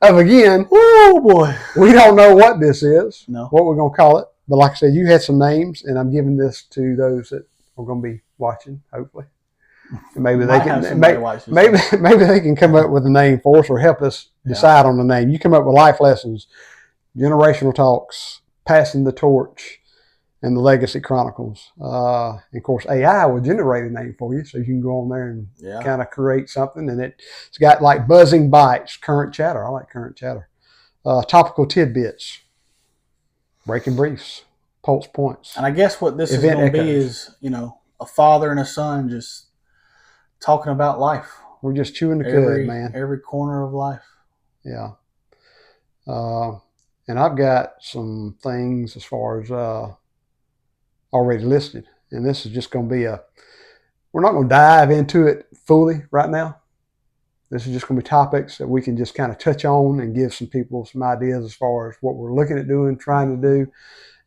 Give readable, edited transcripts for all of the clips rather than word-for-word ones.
again, oh boy, we don't know what this is, no, what we're going to call it. But like I said, you had some names, and I'm giving this to those that are going to be watching, hopefully. And maybe they can maybe they can come up with a name for us or help us decide on the name. You come up with life lessons, generational talks, passing the torch, and the Legacy Chronicles. And of course, AI will generate a name for you, so you can go on there and kind of create something. And it's got like buzzing bites, current chatter. I like current chatter. Topical tidbits, breaking briefs, pulse points. And I guess what this is going to be is, a father and a son just talking about life. We're just chewing the cud, man. Every corner of life. Yeah. And I've got some things as far as already listed. And this is just going to be we're not going to dive into it fully right now. This is just going to be topics that we can just kind of touch on and give some people some ideas as far as what we're looking at doing, trying to do,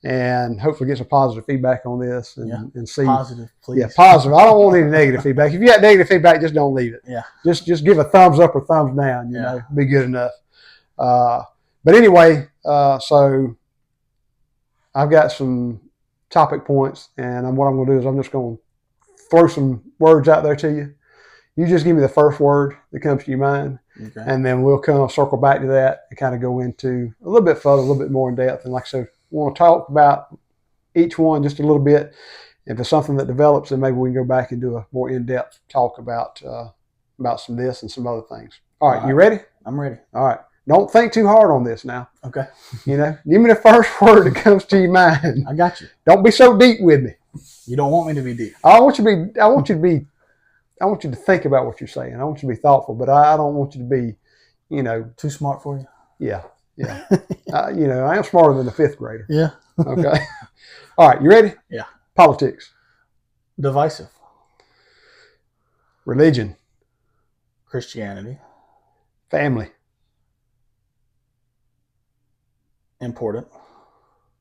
and hopefully get some positive feedback on this and see. Positive, please. Yeah, positive. I don't want any negative feedback. If you got negative feedback, just don't leave it. Yeah. Just give a thumbs up or thumbs down, you know, be good enough. But anyway, so I've got some topic points, and what I'm going to do is I'm just going to throw some words out there to you. You just give me the first word that comes to your mind, and then we'll kind of circle back to that and kind of go into a little bit further, a little bit more in depth. And like I said, we want to talk about each one just a little bit. If it's something that develops, then maybe we can go back and do a more in-depth talk about some of this and some other things. All right, you ready? I'm ready. All right. Don't think too hard on this now. Okay. Give me the first word that comes to your mind. I got you. Don't be so deep with me. You don't want me to be deep. I want you to think about what you're saying. I want you to be thoughtful, but I don't want you to be, too smart for you. Yeah. I am smarter than a fifth grader. Yeah. Okay. All right. You ready? Yeah. Politics. Divisive. Religion. Christianity. Family. Important.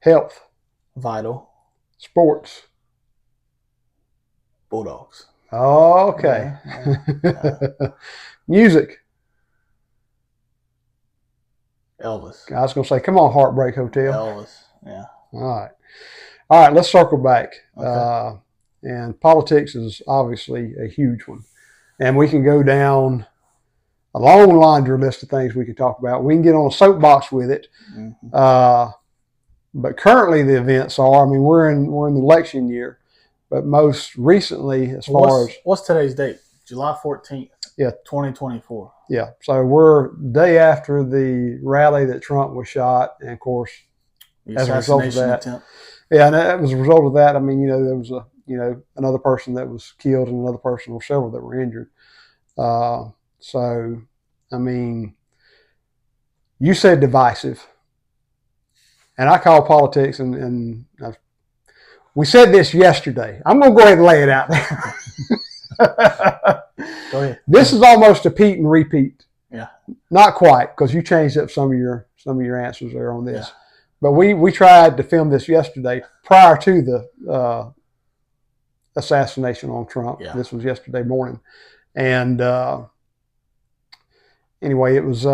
Health. Vital. Sports. Bulldogs. Okay. Music. Elvis. I was going to say, come on, Heartbreak Hotel. Elvis. Yeah. All right. Let's circle back. Okay. And politics is obviously a huge one. And we can go down a long laundry list of things we can talk about. We can get on a soapbox with it. Mm-hmm. But currently the events are, we're in the election year. But most recently, what's today's date? July 14th. Yeah. 2024. Yeah. So we're day after the rally that Trump was shot, and of course, as a result of that, attempt. Yeah, and as a result of that, there was another person that was killed and another person or several that were injured. You said divisive, and I call politics and we said this yesterday. I'm going to go ahead and lay it out there. Go ahead. This is almost a repeat and repeat. Yeah. Not quite, because you changed up some of your answers there on this. Yeah. But we tried to film this yesterday prior to the assassination on Trump. Yeah. This was yesterday morning. And anyway, it was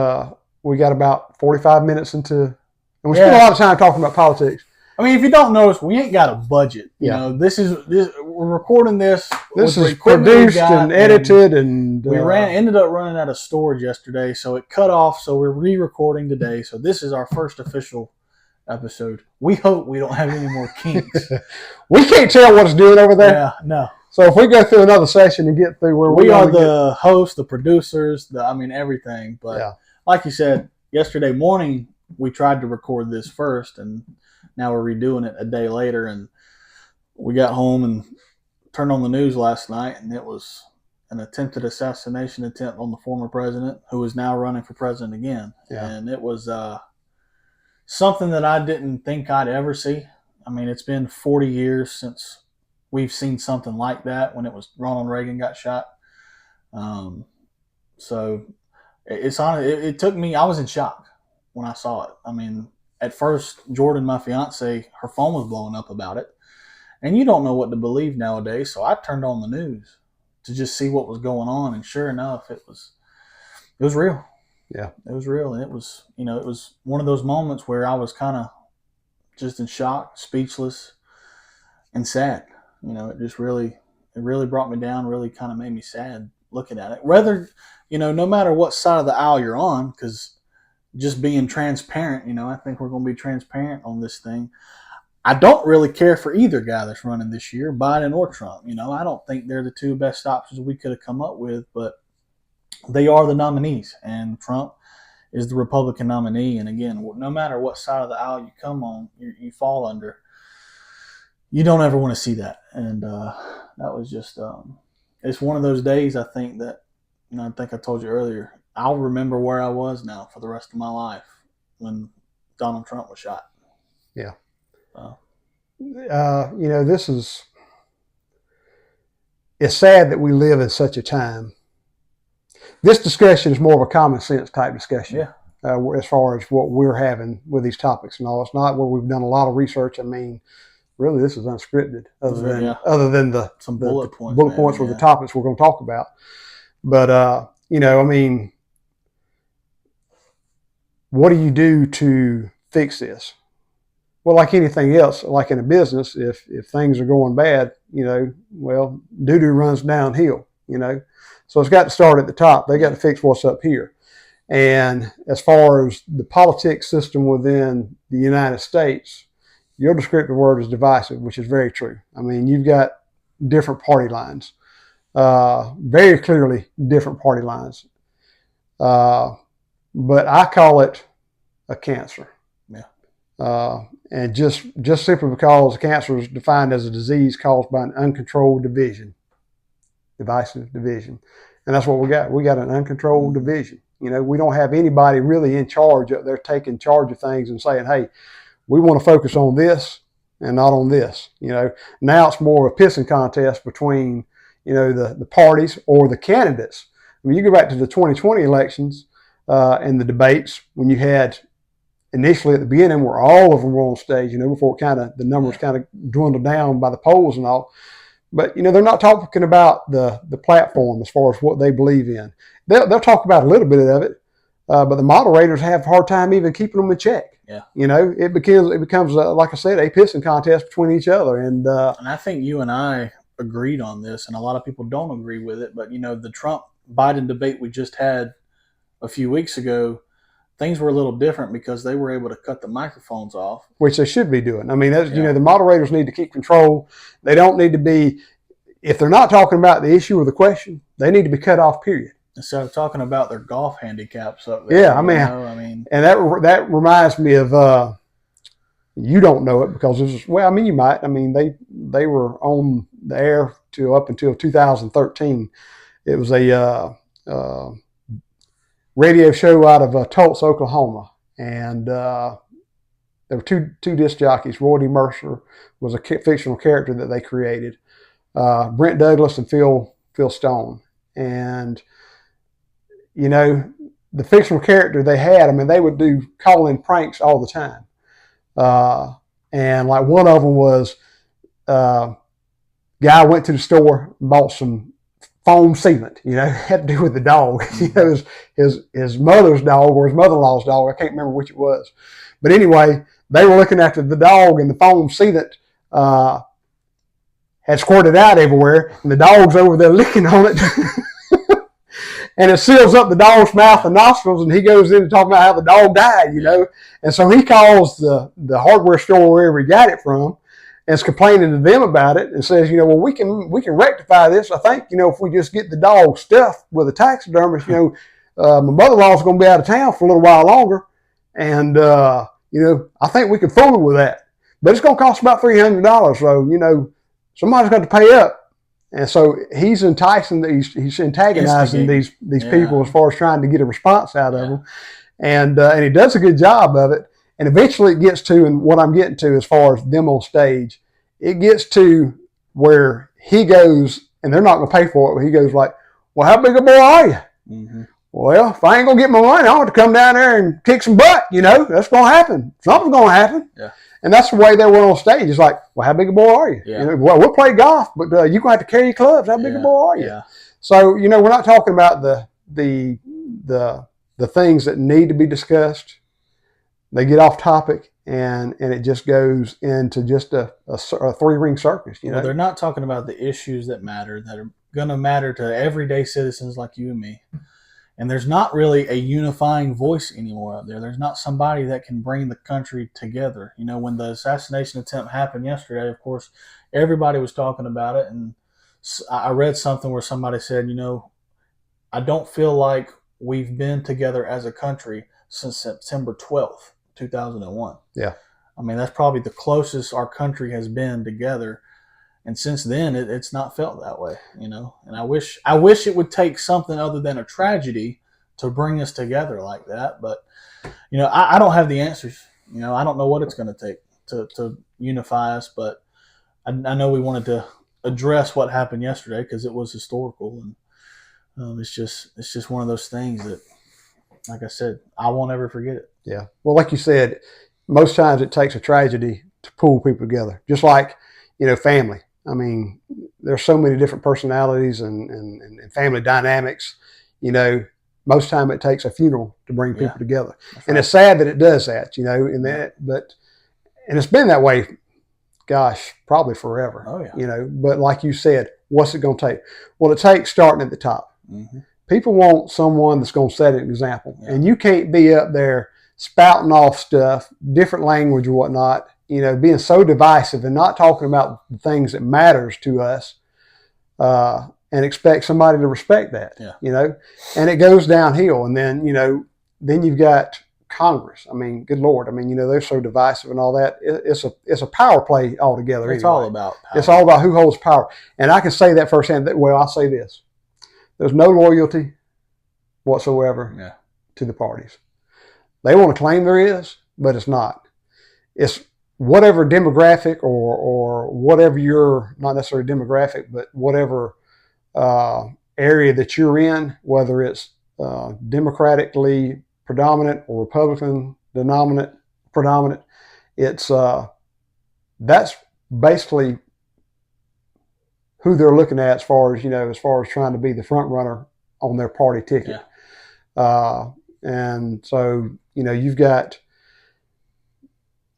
we got about 45 minutes into, and we spent a lot of time talking about politics. If you don't notice, we ain't got a budget. We're recording this. This is produced and edited, and we ended up running out of storage yesterday, so it cut off. So we're re-recording today. So this is our first official episode. We hope we don't have any more kinks. We can't tell what it's doing over there. Yeah, no. So if we go through another session and get through where we are the hosts, the producers, everything. But like you said, yesterday morning we tried to record this first, and now we're redoing it a day later. And we got home and turned on the news last night, and it was an attempted assassination attempt on the former president, who is now running for president again. Yeah. And it was something that I didn't think I'd ever see. It's been 40 years since we've seen something like that, when it was Ronald Reagan got shot. So it took me, I was in shock when I saw it. At first, Jordan, my fiance, her phone was blowing up about it. And you don't know what to believe nowadays, so I turned on the news to just see what was going on. And sure enough, it was real. Yeah. It was real. And it was, it was one of those moments where I was kind of just in shock, speechless, and sad. It really brought me down, really kind of made me sad looking at it. Whether, no matter what side of the aisle you're on, because just being transparent, I think we're going to be transparent on this thing. I don't really care for either guy that's running this year, Biden or Trump. I don't think they're the two best options we could have come up with, but they are the nominees, and Trump is the Republican nominee. And again, no matter what side of the aisle you come on, you fall under, you don't ever want to see that. And that was just, it's one of those days, I think that, I think I told you earlier, I'll remember where I was now for the rest of my life when Donald Trump was shot. Yeah. Uh, it's sad that we live in such a time. This discussion is more of a common sense type discussion. Yeah. As far as what we're having with these topics and all. It's not where we've done a lot of research. I mean, really, this is unscripted, other than some bullet points with the topics we're going to talk about. But I mean, what do you do to fix this? Well, like anything else, like in a business, if things are going bad, well, doo-doo runs downhill, So it's got to start at the top. They got to fix what's up here. And as far as the politics system within the United States, your descriptive word is divisive, which is very true. I mean, you've got different party lines, very clearly different party lines. But I call it a cancer. Yeah. And just simply because cancer is defined as a disease caused by an uncontrolled division, divisive division. And that's what we got. We got an uncontrolled division. We don't have anybody really in charge. They're taking charge of things and saying, hey, we want to focus on this and not on this. Now it's more of a pissing contest between, the parties or the candidates. I mean, you go back to the 2020 elections and the debates when you had initially at the beginning where all of them were on stage, before the numbers kind of dwindled down by the polls and all. But, they're not talking about the platform as far as what they believe in. They'll talk about a little bit of it, but the moderators have a hard time even keeping them in check. Yeah. It becomes like I said, a pissing contest between each other. And I think you and I agreed on this, and a lot of people don't agree with it. But, the Trump-Biden debate we just had a few weeks ago, things were a little different because they were able to cut the microphones off. Which they should be doing. I mean, the moderators need to keep control. They don't need to be, if they're not talking about the issue or the question, they need to be cut off, period. Instead of talking about their golf handicaps up there. Yeah, I mean, and that reminds me of, you don't know it because this is, well, I mean, you might. I mean, they were on the air up until 2013. It was a radio show out of Tulsa, Oklahoma, and there were two disc jockeys. Roy D. Mercer was a fictional character that they created. Brent Douglas and Phil Stone, and the fictional character they had. I mean, they would do call-in pranks all the time, and like one of them was, guy went to the store and bought some foam sealant, had to do with the dog. His mother's dog or his mother-in-law's dog. I can't remember which it was. But anyway, they were looking after the dog, and the foam sealant had squirted out everywhere, and the dog's over there licking on it. And it seals up the dog's mouth and nostrils, and he goes in and talking about how the dog died, And so he calls the hardware store wherever he got it from, and is complaining to them about it, and says, well, we can rectify this. I think, if we just get the dog stuffed with a taxidermist, my mother-in-law's going to be out of town for a little while longer, and I think we can fool her with that. But it's going to cost about $300, so somebody's got to pay up. And so he's enticing, he's antagonizing these people as far as trying to get a response out of them, and he does a good job of it. And eventually it gets to, and what I'm getting to as far as them on stage, it gets to where he goes, and they're not going to pay for it, but he goes like, well, how big a boy are you? Mm-hmm. Well, if I ain't going to get my money, I want to come down there and kick some butt, That's going to happen. Something's going to happen. Yeah. And that's the way they went on stage. It's like, well, how big a boy are you? Yeah. Well, we'll play golf, but you're going to have to carry your clubs. How big a boy are you? Yeah. So, we're not talking about the the things that need to be discussed, they get off topic, and it just goes into just a three-ring circus. You know, they're not talking about the issues that are going to matter to everyday citizens like you and me. And there's not really a unifying voice anymore out there. There's not somebody that can bring the country together. You know, when the assassination attempt happened yesterday, of course, everybody was talking about it. And I read something where somebody said, you know, I don't feel like we've been together as a country since September 12th, 2001. Yeah. I mean, that's probably the closest our country has been together. And since then, it's not felt that way, you know. And I wish it would take something other than a tragedy to bring us together like that. But, you know, I don't have the answers. You know, I don't know what it's going to take to unify us. But I know we wanted to address what happened yesterday because it was historical. And it's just one of those things that, like I said, I won't ever forget it. Yeah. Well, like you said, most times it takes a tragedy to pull people together, just like, you know, family. I mean, there's so many different personalities and family dynamics. You know, most time it takes a funeral to bring people together. That's and right. It's sad that it does that, you know, and it's been that way, gosh, probably forever. Oh, yeah. You know, but like you said, what's it going to take? Well, it takes starting at the top. Mm-hmm. People want someone that's going to set an example. Yeah. And you can't be up there spouting off stuff, different language or whatnot, you know, being so divisive and not talking about the things that matters to us, and expect somebody to respect that, you know, and it goes downhill. And then, you know, then you've got Congress. I mean, good Lord. I mean, you know, they're so divisive and all that. It's a power play altogether. It's anyway. all about power. It's all about who holds power. And I can say that firsthand. Well, I'll say this. There's no loyalty whatsoever to the parties. They want to claim there is, but it's not. It's whatever demographic or whatever your, not necessarily demographic, but whatever area that you're in, whether it's democratically predominant or Republican predominant, it's that's basically who they're looking at as far as trying to be the front runner on their party ticket. And so, you know, you've got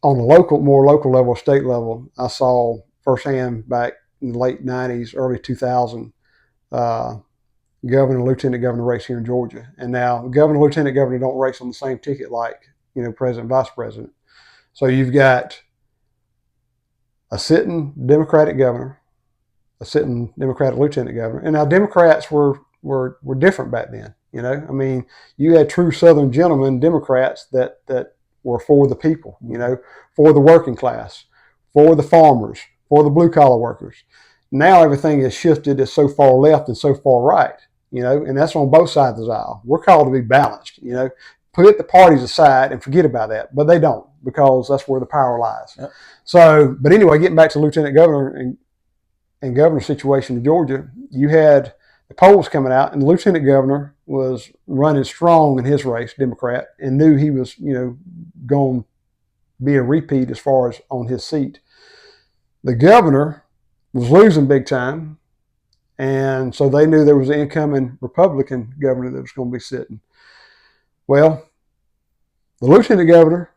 on the more local level, state level, I saw firsthand back in the late 90s, early 2000, governor and lieutenant governor race here in Georgia. And now governor and lieutenant governor don't race on the same ticket like, you know, president, vice president. So you've got a sitting Democratic governor, a sitting Democratic lieutenant governor. And now Democrats were different back then. You know, I mean, you had true Southern gentlemen Democrats that were for the people, you know, for the working class, for the farmers, for the blue collar workers. Now everything is shifted. It's so far left and so far right, you know, and that's on both sides of the aisle. We're called to be balanced, you know, put the parties aside and forget about that, but they don't, because that's where the power lies. Yep. So, but anyway, getting back to lieutenant governor and governor situation in Georgia, you had the polls coming out, and the lieutenant governor was running strong in his race, Democrat, and knew he was, you know, going to be a repeat as far as on his seat. The governor was losing big time, and so they knew there was an incoming Republican governor that was going to be sitting. Well, the lieutenant governor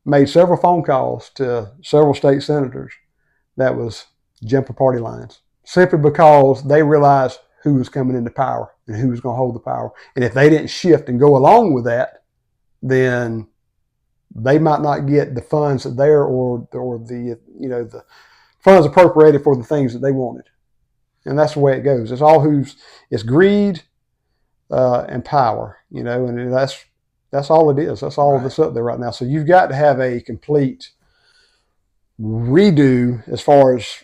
made several phone calls to several state senators that was jumping party lines, simply because they realized who was coming into power and who was going to hold the power. And if they didn't shift and go along with that, then they might not get the funds that they're or the, you know, the funds appropriated for the things that they wanted. And that's the way it goes. It's greed and power, you know, and that's all it is. That's all that's up there right now. So you've got to have a complete redo as far as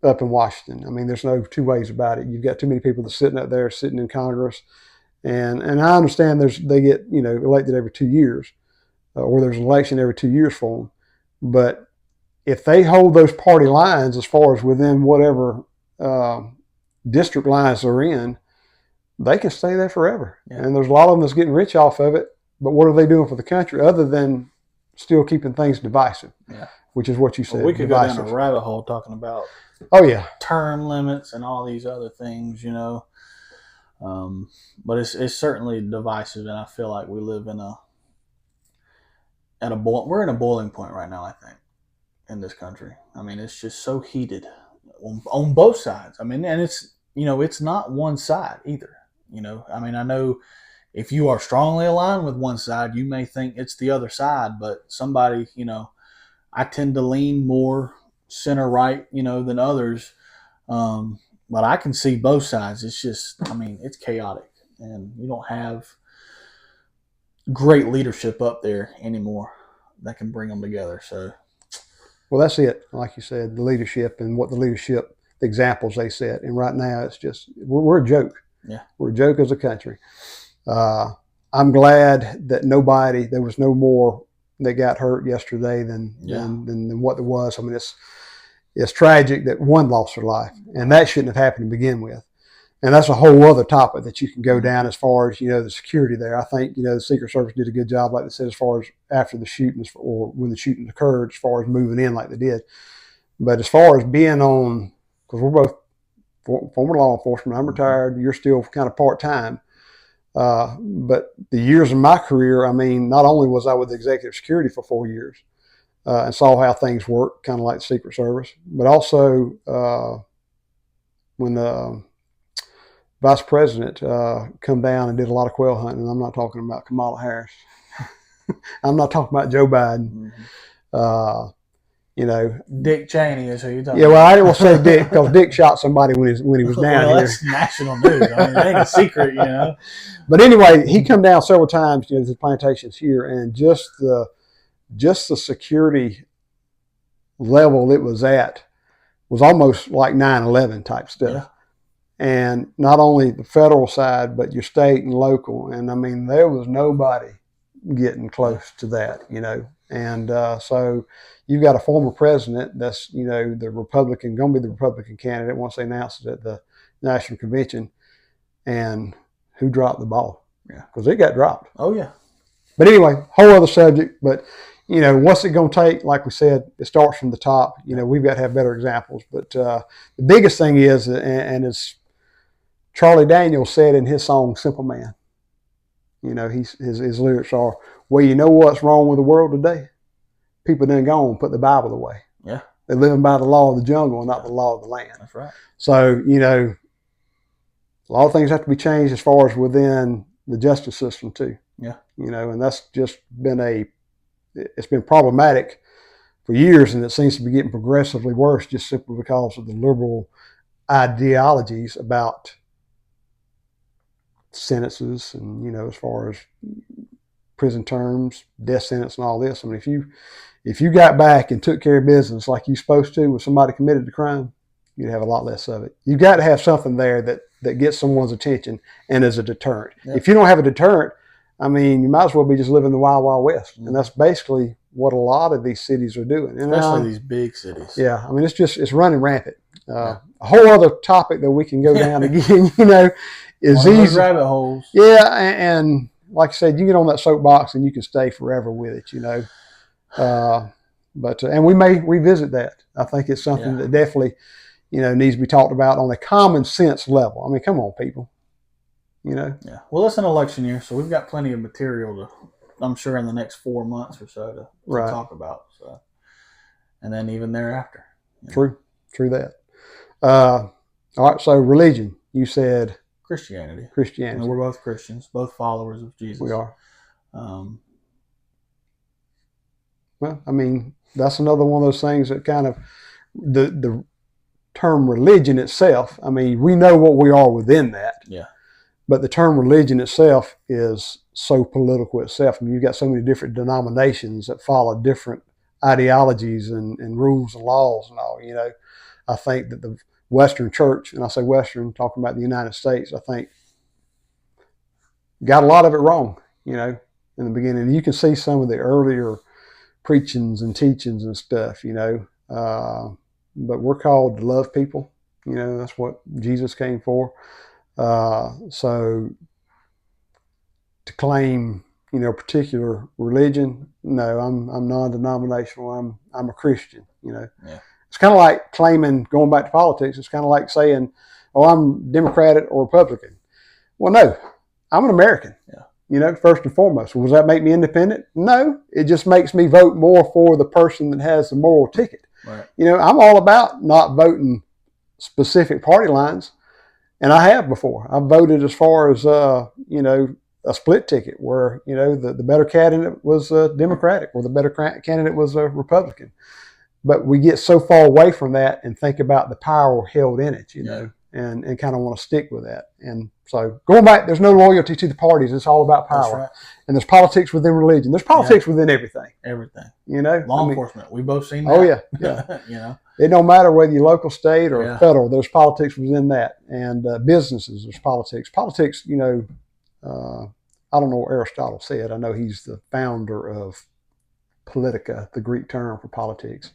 up in Washington. I mean, there's no two ways about it. You've got too many people that's sitting up there, sitting in Congress, and I understand they get, you know, elected every 2 years, or there's an election every 2 years for them. But if they hold those party lines as far as within whatever district lines they're in, they can stay there forever. Yeah. And there's a lot of them that's getting rich off of it. But what are they doing for the country other than still keeping things divisive? Yeah. Which is what you said. Well, we could divisive. Go down a rabbit hole talking about term limits and all these other things, you know. But it's certainly divisive, and I feel like we live we're in a boiling point right now, I think, in this country. I mean, it's just so heated on both sides. I mean, and it's not one side either. I mean, I know if you are strongly aligned with one side, you may think it's the other side, but somebody, I tend to lean more center right, than others. But I can see both sides. It's just, I mean, it's chaotic, and you don't have great leadership up there anymore that can bring them together. So, well, that's it. Like you said, the leadership and what the examples they set. And right now, it's just we're a joke. Yeah, we're a joke as a country. I'm glad that there was no more that got hurt yesterday than what there was. I mean, it's tragic that one lost their life, and that shouldn't have happened to begin with. And that's a whole other topic that you can go down as far as, the security there. I think, the Secret Service did a good job, like they said, as far as after the shootings or when the shooting occurred, as far as moving in like they did. But as far as being on, because we're both former law enforcement, I'm retired, you're still kind of part-time. But the years of my career, I mean, not only was I with executive security for 4 years and saw how things work, kind of like the Secret Service, but also when the vice president come down and did a lot of quail hunting, and I'm not talking about Kamala Harris. I'm not talking about Joe Biden. Dick Cheney is who you're talking about. Yeah, well, I didn't say Dick because Dick shot somebody when he was down here. That's national news. I mean, it ain't a secret, But anyway, he come down several times, to the plantations here, and just the security level it was at was almost like 9/11 type stuff. Yeah. And not only the federal side, but your state and local. And I mean, there was nobody getting close to that, And so you've got a former president that's, going to be the Republican candidate once they announce it at the National Convention. And who dropped the ball? Yeah. Because it got dropped. Oh, yeah. But anyway, whole other subject. But, what's it going to take? Like we said, it starts from the top. We've got to have better examples. But the biggest thing is, and it's Charlie Daniels said in his song, Simple Man, his lyrics are, well, you know what's wrong with the world today? People done gone and put the Bible away. Yeah. They're living by the law of the jungle and not the law of the land. That's right. So, a lot of things have to be changed as far as within the justice system too. Yeah. And that's just it's been problematic for years, and it seems to be getting progressively worse just simply because of the liberal ideologies about sentences and, as far as prison terms, death sentence and all this. I mean, if you got back and took care of business like you're supposed to with somebody committed a crime, you'd have a lot less of it. You've got to have something there that gets someone's attention and is a deterrent. Yeah. If you don't have a deterrent, I mean, you might as well be just living the wild, wild west. Mm-hmm. And that's basically what a lot of these cities are doing. Especially these big cities. Yeah. I mean, it's running rampant. A whole other topic that we can go down again, is these rabbit holes. Yeah. And like I said, you get on that soapbox and you can stay forever with it, and we may revisit that. I think it's something that definitely, needs to be talked about on a common sense level. I mean, come on, people. Yeah. Well, it's an election year, so we've got plenty of material I'm sure, in the next 4 months or so to talk about. So, and then even thereafter. True that. All right. So religion, you said Christianity. And we're both Christians, both followers of Jesus. We are. Well, I mean, that's another one of those things that kind of the term religion itself. I mean, we know what we are within that. Yeah. But the term religion itself is so political itself. I mean, you've got so many different denominations that follow different ideologies and rules and laws and all. I think that the Western church, and I say Western, talking about the United States, I think got a lot of it wrong, in the beginning. You can see some of the earlier preachings and teachings and stuff, but we're called to love people. That's what Jesus came for. So to claim, particular religion, no, I'm non-denominational. I'm a Christian, Yeah. It's kind of like claiming, going back to politics, it's kind of like saying, oh, I'm Democratic or Republican. Well, no, I'm an American. Yeah. You know, first and foremost. Well, does that make me independent? No, it just makes me vote more for the person that has the moral ticket. Right. You know, I'm all about not voting specific party lines, and I have before. I've voted as far as you know, a split ticket where, you know, the better candidate was Democratic or the better candidate was a Republican. But we get so far away from that and think about the power held in it, you know, and kind of want to stick with that. And so going back, there's no loyalty to the parties. It's all about power. That's right. And there's politics within religion. There's politics within everything. Everything. You know? Law enforcement. We've both seen that. Oh, yeah. You know? It don't matter whether you're local, state, or federal. There's politics within that. And businesses, there's politics. Politics, you know, I don't know what Aristotle said. I know he's the founder of politica, the Greek term for politics.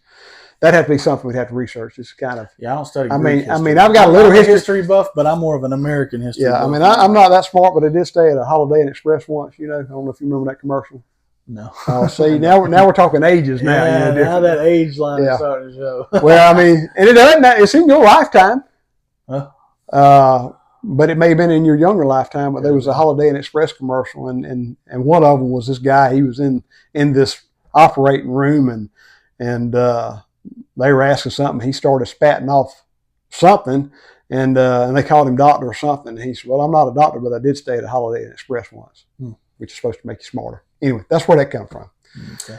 That'd have to be something we'd have to research. It's kind of I don't study Greek history. I mean, I've got a little history buff, but I'm more of an American history buff. I mean, I'm not that smart, but I did stay at a Holiday Inn Express once. You know, I don't know if you remember that commercial. No. See, now we're talking ages now. Yeah, now that age line is starting to show. Well, I mean, and it doesn't. It's in your lifetime. Huh? But it may have been in your younger lifetime. But there was a Holiday Inn Express commercial, and one of them was this guy. He was in this operating room, and they were asking something. He started spatting off something, and they called him doctor or something. And he said, "Well, I'm not a doctor, but I did stay at a Holiday Inn Express once, which is supposed to make you smarter." Anyway, that's where that comes from. Okay.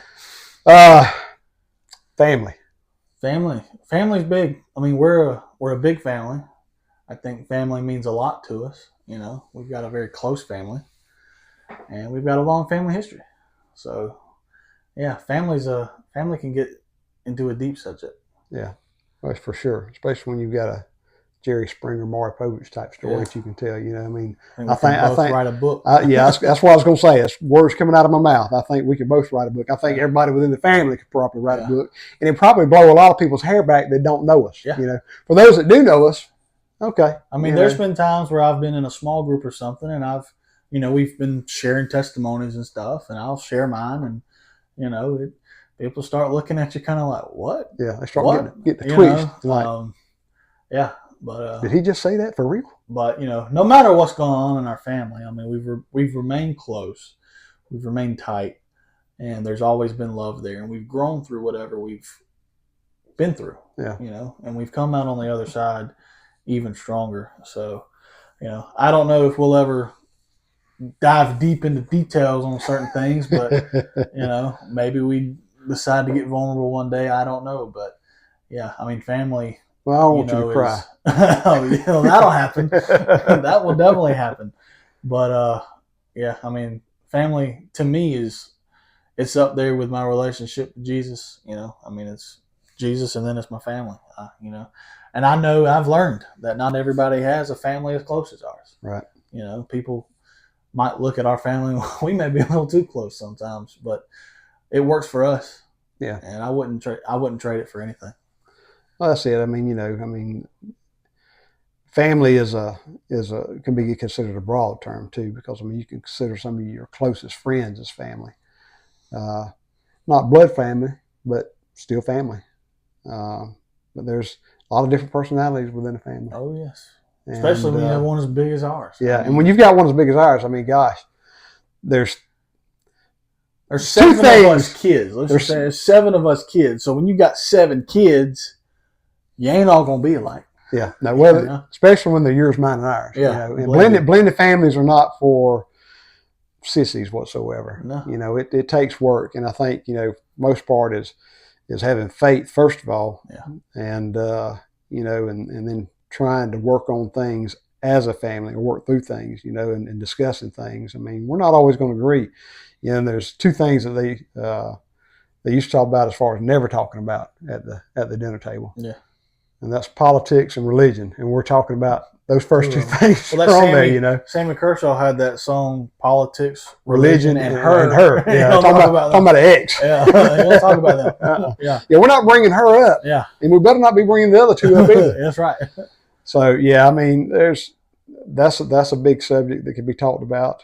Family. Family's big. I mean, we're a big family. I think family means a lot to us. You know, we've got a very close family, and we've got a long family history. So, yeah, family can get into a deep subject. Yeah, that's for sure. Especially when you've got a Jerry Springer, Maury Povich type story that you can tell. You know, I mean, I think write a book. That's what I was going to say. It's words coming out of my mouth. I think we could both write a book. I think everybody within the family could probably write a book, and it probably blow a lot of people's hair back that don't know us. Yeah. You know, for those that do know us, okay. I mean, there's been times where I've been in a small group or something, and we've been sharing testimonies and stuff, and I'll share mine, and people start looking at you kind of like, what? Yeah, they start getting the twist. But did he just say that for real? But no matter what's going on in our family, I mean, we've remained close, we've remained tight, and there's always been love there, and we've grown through whatever we've been through. Yeah, and we've come out on the other side even stronger. So, I don't know if we'll ever dive deep into details on certain things, but maybe we decide to get vulnerable one day. I don't know, but yeah, I mean, family. Well, I don't want you to cry. That'll happen. That will definitely happen. But yeah, I mean, family to me it's up there with my relationship with Jesus. I mean, it's Jesus, and then it's my family. And I know I've learned that not everybody has a family as close as ours. Right. People might look at our family. We may be a little too close sometimes, but it works for us. Yeah. And I wouldn't trade it for anything. Well, that's it. I mean, family can be considered a broad term too, because you can consider some of your closest friends as family. Not blood family, but still family. But there's a lot of different personalities within a family. Oh yes, especially when you have one as big as ours. Yeah, and when you've got one as big as ours, I mean, gosh, there's 7 of us kids. There's 7 of us kids. So when you got 7 kids, you ain't all gonna be alike. Yeah, no, especially when they're yours, mine, and ours. Yeah, and blended families are not for sissies whatsoever. No. It takes work, and I think most part is having faith first of all, and and then trying to work on things as a family or work through things, and discussing things. I mean, we're not always going to agree. And there's 2 things that they used to talk about as far as never talking about at the dinner table. Yeah. And that's politics and religion. And we're talking about those first 2 things there, Sammy Kershaw had that song, Politics, Religion, and Her. And her. Yeah, talking about an ex. Yeah, let's talk about that. Yeah, we're not bringing her up. Yeah. And we better not be bringing the other 2 up either. That's right. So, yeah, I mean, that's a big subject that can be talked about.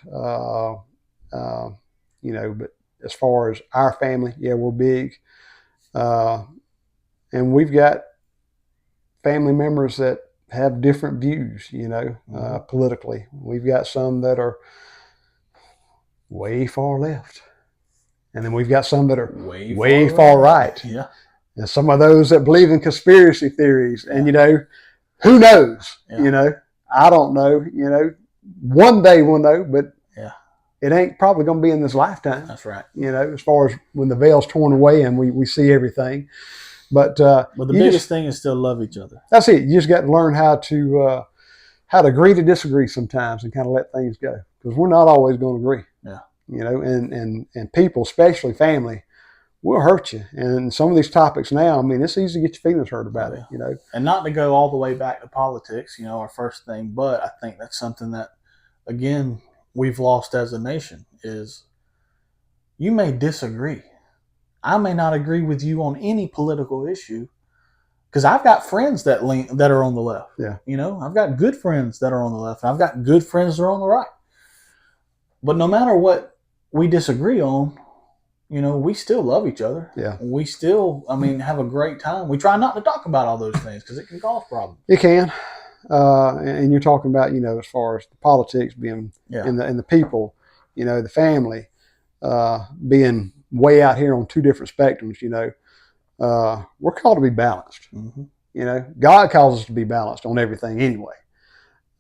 But as far as our family, yeah, we're big. And we've got family members that have different views, politically. We've got some that are way far left. And then we've got some that are way far right. Yeah. And some of those that believe in conspiracy theories. And, who knows? Yeah. I don't know. One day we'll know, but it ain't probably going to be in this lifetime. That's right. As far as when the veil's torn away and we see everything. But the biggest thing is still love each other. That's it. You just got to learn how to agree to disagree sometimes and kind of let things go, because we're not always going to agree. Yeah. And people, especially family, will hurt you. And some of these topics now, it's easy to get your feelings hurt about it. And not to go all the way back to politics, our first thing, but I think that's something that, again, we've lost as a nation is you may disagree. I may not agree with you on any political issue, because I've got friends that are on the left. Yeah. I've got good friends that are on the left. I've got good friends that are on the right. But no matter what we disagree on, we still love each other. Yeah. We still, have a great time. We try not to talk about all those things because it can cause problems. It can. And you're talking about, as far as the politics being in the people, the family, being way out here on two different spectrums, we're called to be balanced. Mm-hmm. God calls us to be balanced on everything anyway.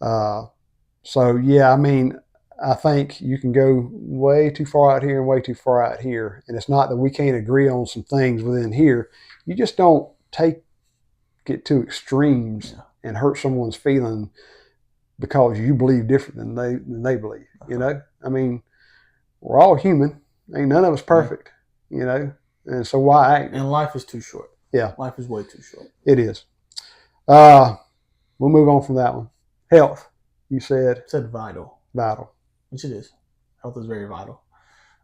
So yeah, I think you can go way too far out here and way too far out here. And it's not that we can't agree on some things within here. You just don't take it to extremes and hurt someone's feeling because you believe different than they believe. We're all human. Ain't none of us perfect, and so why act? And life is too short. Yeah. Life is way too short. It is. We'll move on from that one. Health, you said. I said vital. Vital. Which it is. Health is very vital.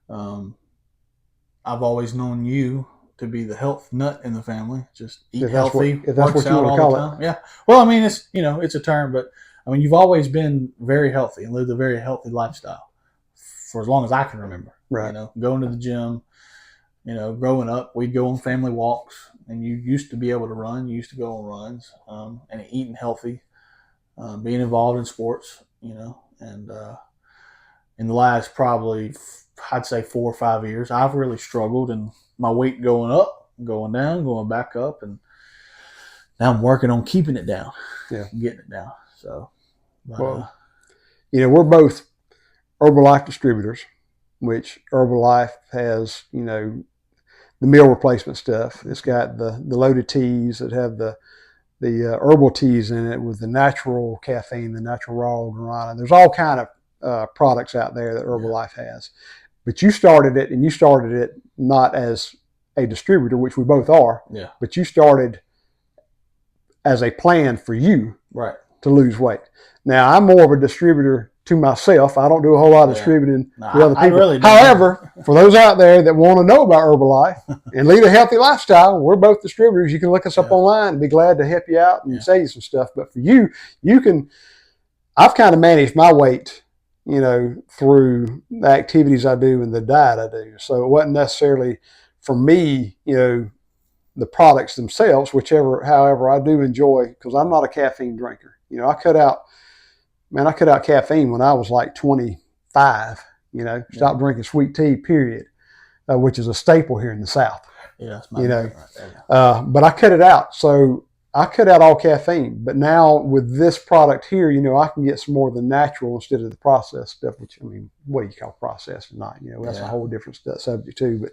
I've always known you to be the health nut in the family. Just eat healthy. If that's what you want to call it. Yeah. Well, it's it's a term, but you've always been very healthy and lived a very healthy lifestyle for as long as I can remember. Right. Going to the gym. Growing up, we'd go on family walks, and you used to be able to run. You used to go on runs, and eating healthy, being involved in sports. And in the last probably, I'd say 4 or 5 years, I've really struggled, and my weight going up, going down, going back up, and now I'm working on keeping it down. Yeah, getting it down. So, we're both Herbalife distributors, which Herbalife has, the meal replacement stuff. It's got the loaded teas that have the herbal teas in it with the natural caffeine, the natural raw guarana. There's all kind of products out there that Herbalife has. But you started it not as a distributor, which we both are. Yeah. But you started as a plan for you to lose weight. Now, I'm more of a distributor to myself. I don't do a whole lot of distributing to other people. Really However, for those out there that want to know about Herbalife and lead a healthy lifestyle, we're both distributors. You can look us up online and be glad to help you out and sell you some stuff. But for you can, I've kind of managed my weight, through the activities I do and the diet I do. So it wasn't necessarily for me, the products themselves, however I do enjoy, because I'm not a caffeine drinker. I cut out caffeine when I was like 25, stopped drinking sweet tea, period, which is a staple here in the South. Yeah, but I cut it out. So I cut out all caffeine. But now with this product here, I can get some more of the natural instead of the processed stuff, which, what do you call processed or not? That's a whole different subject too. But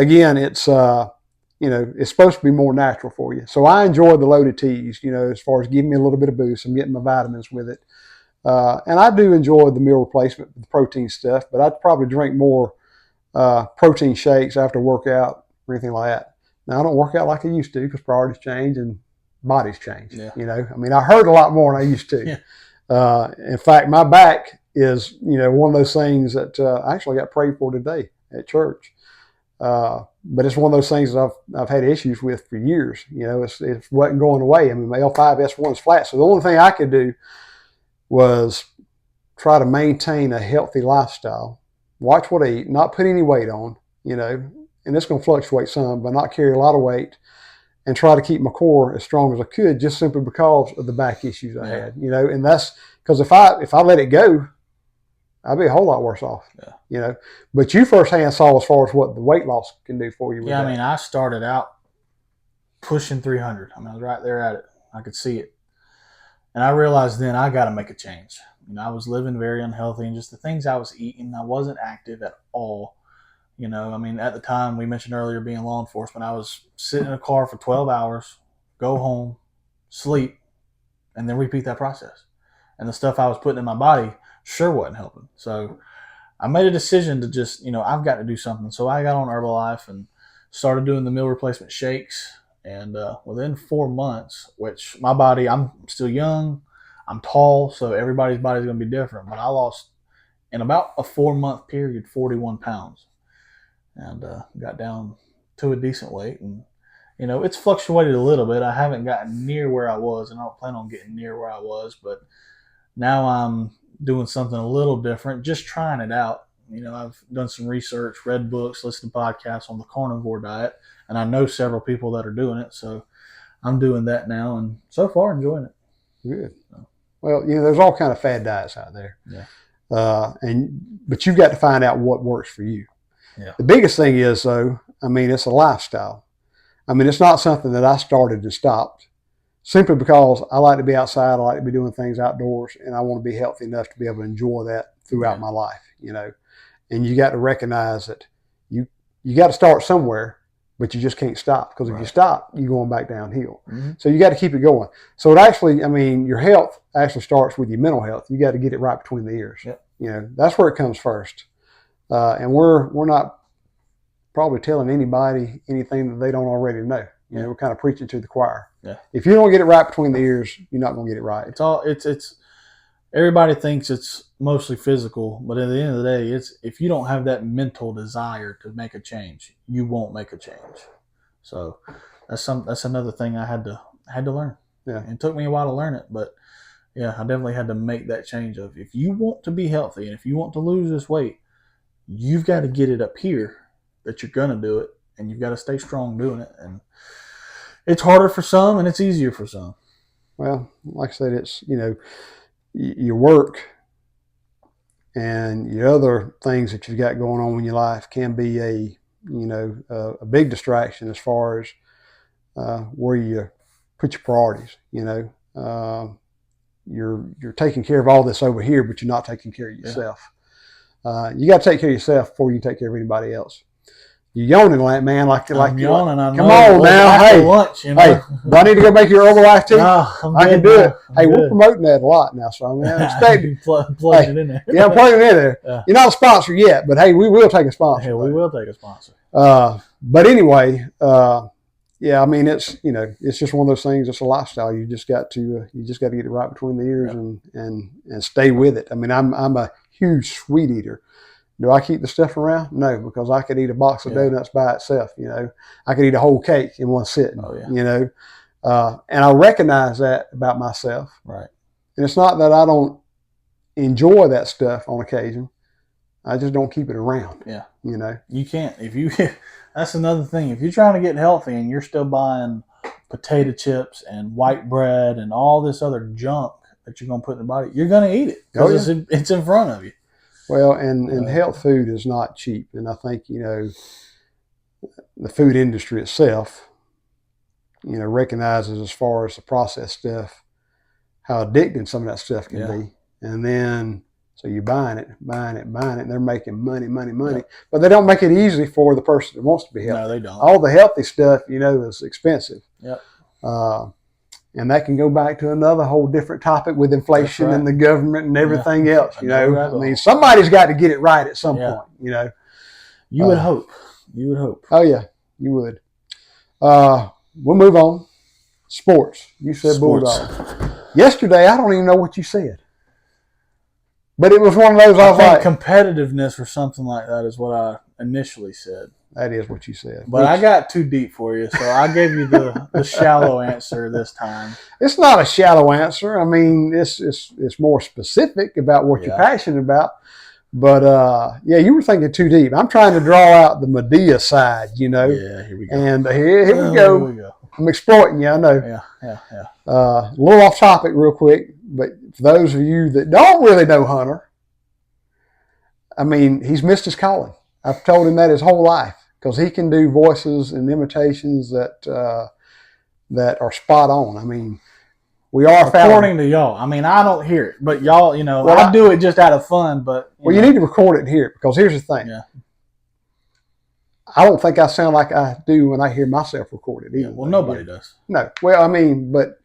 again, it's, it's supposed to be more natural for you. So I enjoy the loaded teas, as far as giving me a little bit of boost. I'm getting my vitamins with it. And I do enjoy the meal replacement with the protein stuff, but I'd probably drink more protein shakes after workout or anything like that. Now, I don't work out like I used to because priorities change and bodies change. Yeah. I hurt a lot more than I used to. Yeah. In fact, my back is, one of those things that I actually got prayed for today at church. But it's one of those things that I've had issues with for years. It wasn't going away. My L5S1 is flat. So the only thing I could do was try to maintain a healthy lifestyle, watch what I eat, not put any weight on, and it's going to fluctuate some, but not carry a lot of weight and try to keep my core as strong as I could, just simply because of the back issues I had, you know. And that's because if I let it go, I'd be a whole lot worse off, you know. But you firsthand saw as far as what the weight loss can do for you. Yeah, I mean, I started out pushing 300. I mean, I was right there at it. I could see it. And I realized then I got to make a change. You know, I was living very unhealthy, and just the things I was eating, I wasn't active at all. You know, I mean, at the time, we mentioned earlier being law enforcement, I was sitting in a car for 12 hours, go home, sleep, and then repeat that process. And the stuff I was putting in my body sure wasn't helping. So I made a decision to just, you know, I've got to do something. So I got on Herbalife and started doing the meal replacement shakes. And within 4 months, which my body, I'm still young, I'm tall, so everybody's body is going to be different. But I lost, in about a 4-month period, 41 pounds. And got down to a decent weight. And, you know, it's fluctuated a little bit. I haven't gotten near where I was, and I don't plan on getting near where I was. But now I'm doing something a little different, just trying it out. You know, I've done some research, read books, listened to podcasts on the carnivore diet, and I know several people that are doing it. So I'm doing that now, and so far enjoying it. Good. So. Well, you know, there's all kind of fad diets out there. Yeah. But you've got to find out what works for you. Yeah. The biggest thing is, though, I mean, it's a lifestyle. I mean, it's not something that I started and stopped simply because I like to be outside. I like to be doing things outdoors, and I want to be healthy enough to be able to enjoy that throughout my life, you know. And you got to recognize that you got to start somewhere, but you just can't stop, because if you stop, you're going back downhill. Mm-hmm. So you got to keep it going. So it actually, I mean, your health actually starts with your mental health. You got to get it right between the ears. Yep. You know, that's where it comes first. And we're not probably telling anybody anything that they don't already know. You know, we're kind of preaching to the choir. Yeah. If you don't get it right between the ears, you're not going to get it right. It's everybody thinks it's mostly physical, but at the end of the day, it's if you don't have that mental desire to make a change, you won't make a change. So that's another thing I had to learn. Yeah. And it took me a while to learn it, but yeah, I definitely had to make that change of if you want to be healthy and if you want to lose this weight, you've got to get it up here that you're going to do it, and you've got to stay strong doing it. And it's harder for some and it's easier for some. Well, like I said, it's, you know, your work and your other things that you've got going on in your life can be a big distraction as far as where you put your priorities. You know, you're taking care of all this over here, but you're not taking care of yourself. You got to take care of yourself before you take care of anybody else. You're yawning, like man, like I'm yawning. Come on now, hey, lunch, you know? Hey, do I need to go make your Herbalife tea? No, I can do it. I'm hey, good. We're promoting that a lot now, so I mean, I expect it. Plug it in there. Yeah, I'm plugging it in there. Yeah. You're not a sponsor yet, but hey, we will take a sponsor. Hey, we will take a sponsor. But anyway, yeah, I mean, it's, you know, it's just one of those things. It's a lifestyle. You just got to get it right between the ears and stay with it. I mean, I'm a huge sweet eater. Do I keep the stuff around? No, because I could eat a box of donuts by itself. You know, I could eat a whole cake in one sitting. Oh, yeah. You know, and I recognize that about myself. Right. And it's not that I don't enjoy that stuff on occasion. I just don't keep it around. Yeah. You know, you can't. That's another thing. If you're trying to get healthy and you're still buying potato chips and white bread and all this other junk that you're going to put in the body, you're going to eat it because it's in front of you. Well, and health food is not cheap. And I think, you know, the food industry itself, you know, recognizes as far as the processed stuff, how addicting some of that stuff can be. And then, so you're buying it, and they're making money. Yeah. But they don't make it easy for the person that wants to be healthy. No, they don't. All the healthy stuff, you know, is expensive. Yep. And that can go back to another whole different topic with inflation and the government and everything else. You know, I mean, somebody's got to get it right at some point. You know, you would hope. You would hope. Oh yeah, you would. We'll move on. Sports. You said Bulldogs. Yesterday, I don't even know what you said, but it was one of those. I think competitiveness or something like that is what I initially said. That is what you said. But I got too deep for you, so I gave you the shallow answer this time. It's not a shallow answer. I mean, it's more specific about what you're passionate about. But, yeah, you were thinking too deep. I'm trying to draw out the Medea side, you know. Yeah, here we go. And here we go. I'm exploiting you, I know. Yeah. A little off topic real quick, but for those of you that don't really know Hunter, I mean, he's missed his calling. I've told him that his whole life because he can do voices and imitations that that are spot on. I mean, we are according to y'all. I mean, I don't hear it, but y'all, well, I do it just out of fun. But you need to record it and hear it because here's the thing. Yeah. I don't think I sound like I do when I hear myself recorded either. Yeah, well, nobody does. No. Well, I mean, but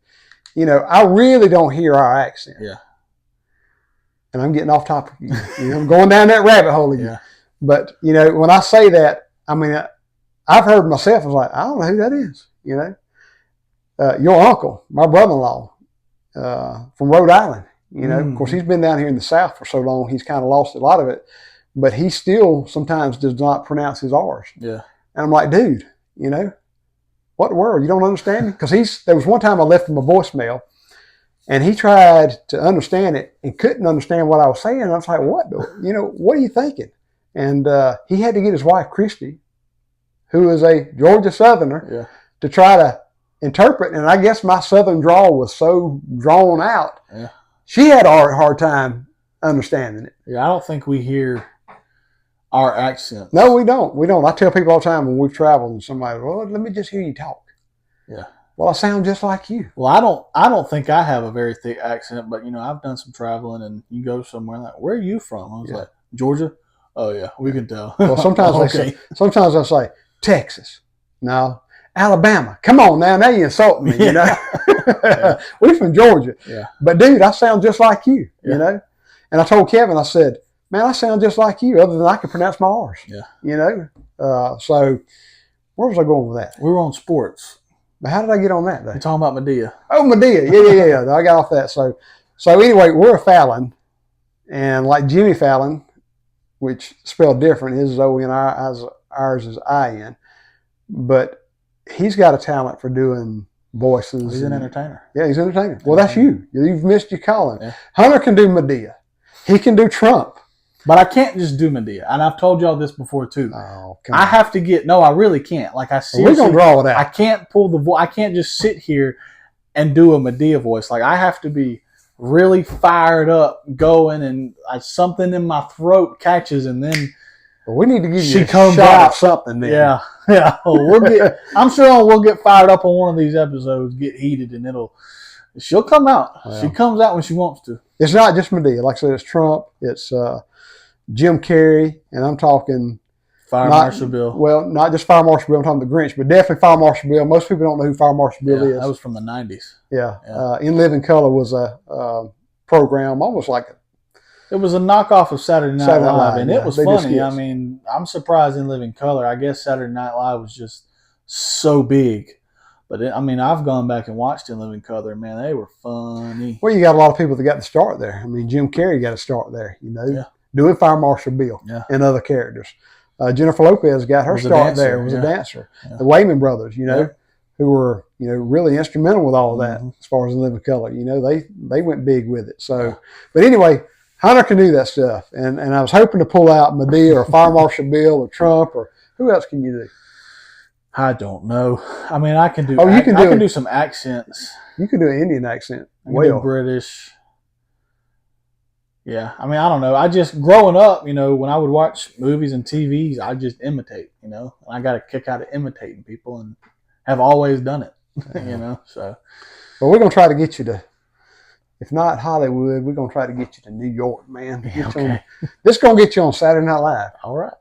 I really don't hear our accent. Yeah. And I'm getting off topic. I'm going down that rabbit hole again. Yeah. But when I say that, I mean, I've heard myself. I was like, I don't know who that is. Your uncle, my brother-in-law, from Rhode Island. Of course, he's been down here in the South for so long, he's kind of lost a lot of it. But he still sometimes does not pronounce his R's. Yeah. And I'm like, dude, what the world? You don't understand me? Because there was one time I left him a voicemail, and he tried to understand it and couldn't understand what I was saying. And I was like, what? What are you thinking? And he had to get his wife, Christy, who is a Georgia Southerner, to try to interpret. And I guess my Southern drawl was so drawn out. Yeah. She had a hard time understanding it. Yeah, I don't think we hear our accent. No, we don't. I tell people all the time when we've traveled and somebody, well, let me just hear you talk. Yeah. Well, I sound just like you. Well, I don't think I have a very thick accent, but I've done some traveling, and you go somewhere like, where are you from? I was like, Georgia. Oh yeah, we can tell. Well, sometimes I say Texas. No, Alabama. Come on now you insult me. We're from Georgia. Yeah. But dude, I sound just like you. And I told Kevin, I said, man, I sound just like you, other than I can pronounce my R's. Yeah. So where was I going with that? We were on sports. But how did I get on that? You're talking about Medea. Oh, Medea. Yeah. I got off that. So anyway, we're a Fallin, and like Jimmy Fallin, which spelled different, his is O-N, ours is I-N. But he's got a talent for doing voices. He's an entertainer. Yeah, he's an entertainer. Well, that's you. You've missed your calling. Yeah. Hunter can do Medea. He can do Trump. But I can't just do Medea. And I've told y'all this before, too. Oh, I have to get... No, I really can't. Like, I see. We're going to draw it out. I can't pull the voice. I can't just sit here and do a Medea voice. Like, I have to be really fired up, going, and something in my throat catches, and then... Well, we need to give she you a comes shot out of something then. Yeah. Well, I'm sure we'll get fired up on one of these episodes, get heated, and she'll come out. Well, she comes out when she wants to. It's not just Medea. Like I said, it's Trump. It's Jim Carrey, and I'm talking Fire Marshal Bill. Well, not just Fire Marshal Bill. I'm talking the Grinch, but definitely Fire Marshal Bill. Most people don't know who Fire Marshal Bill is. That was from the 90s. Yeah. In Living Color was a program, almost like it was a knockoff of Saturday Night Live, and it was funny. I mean, I'm surprised in Living Color. I guess Saturday Night Live was just so big. But, I've gone back and watched In Living Color. Man, they were funny. Well, you got a lot of people that got to start there. I mean, Jim Carrey got to start there, doing Fire Marshal Bill and other characters. Jennifer Lopez got her start there, was a dancer. Yeah. The Wayman brothers, who were, really instrumental with all of that as far as In Living Color. They went big with it. So, but anyway, Hunter can do that stuff. And I was hoping to pull out Medea or Fire Marshal Bill or Trump, or who else can you do? I don't know. I mean, I can do. Oh, I can do some accents. You can do an Indian accent. I can do British. Yeah, I don't know. I just growing up, when I would watch movies and TVs, I just imitate. And I got a kick out of imitating people, and have always done it. So. Well, we're gonna try to get you to, if not Hollywood, we're gonna try to get you to New York, man. Okay. This is gonna get you on Saturday Night Live. All right.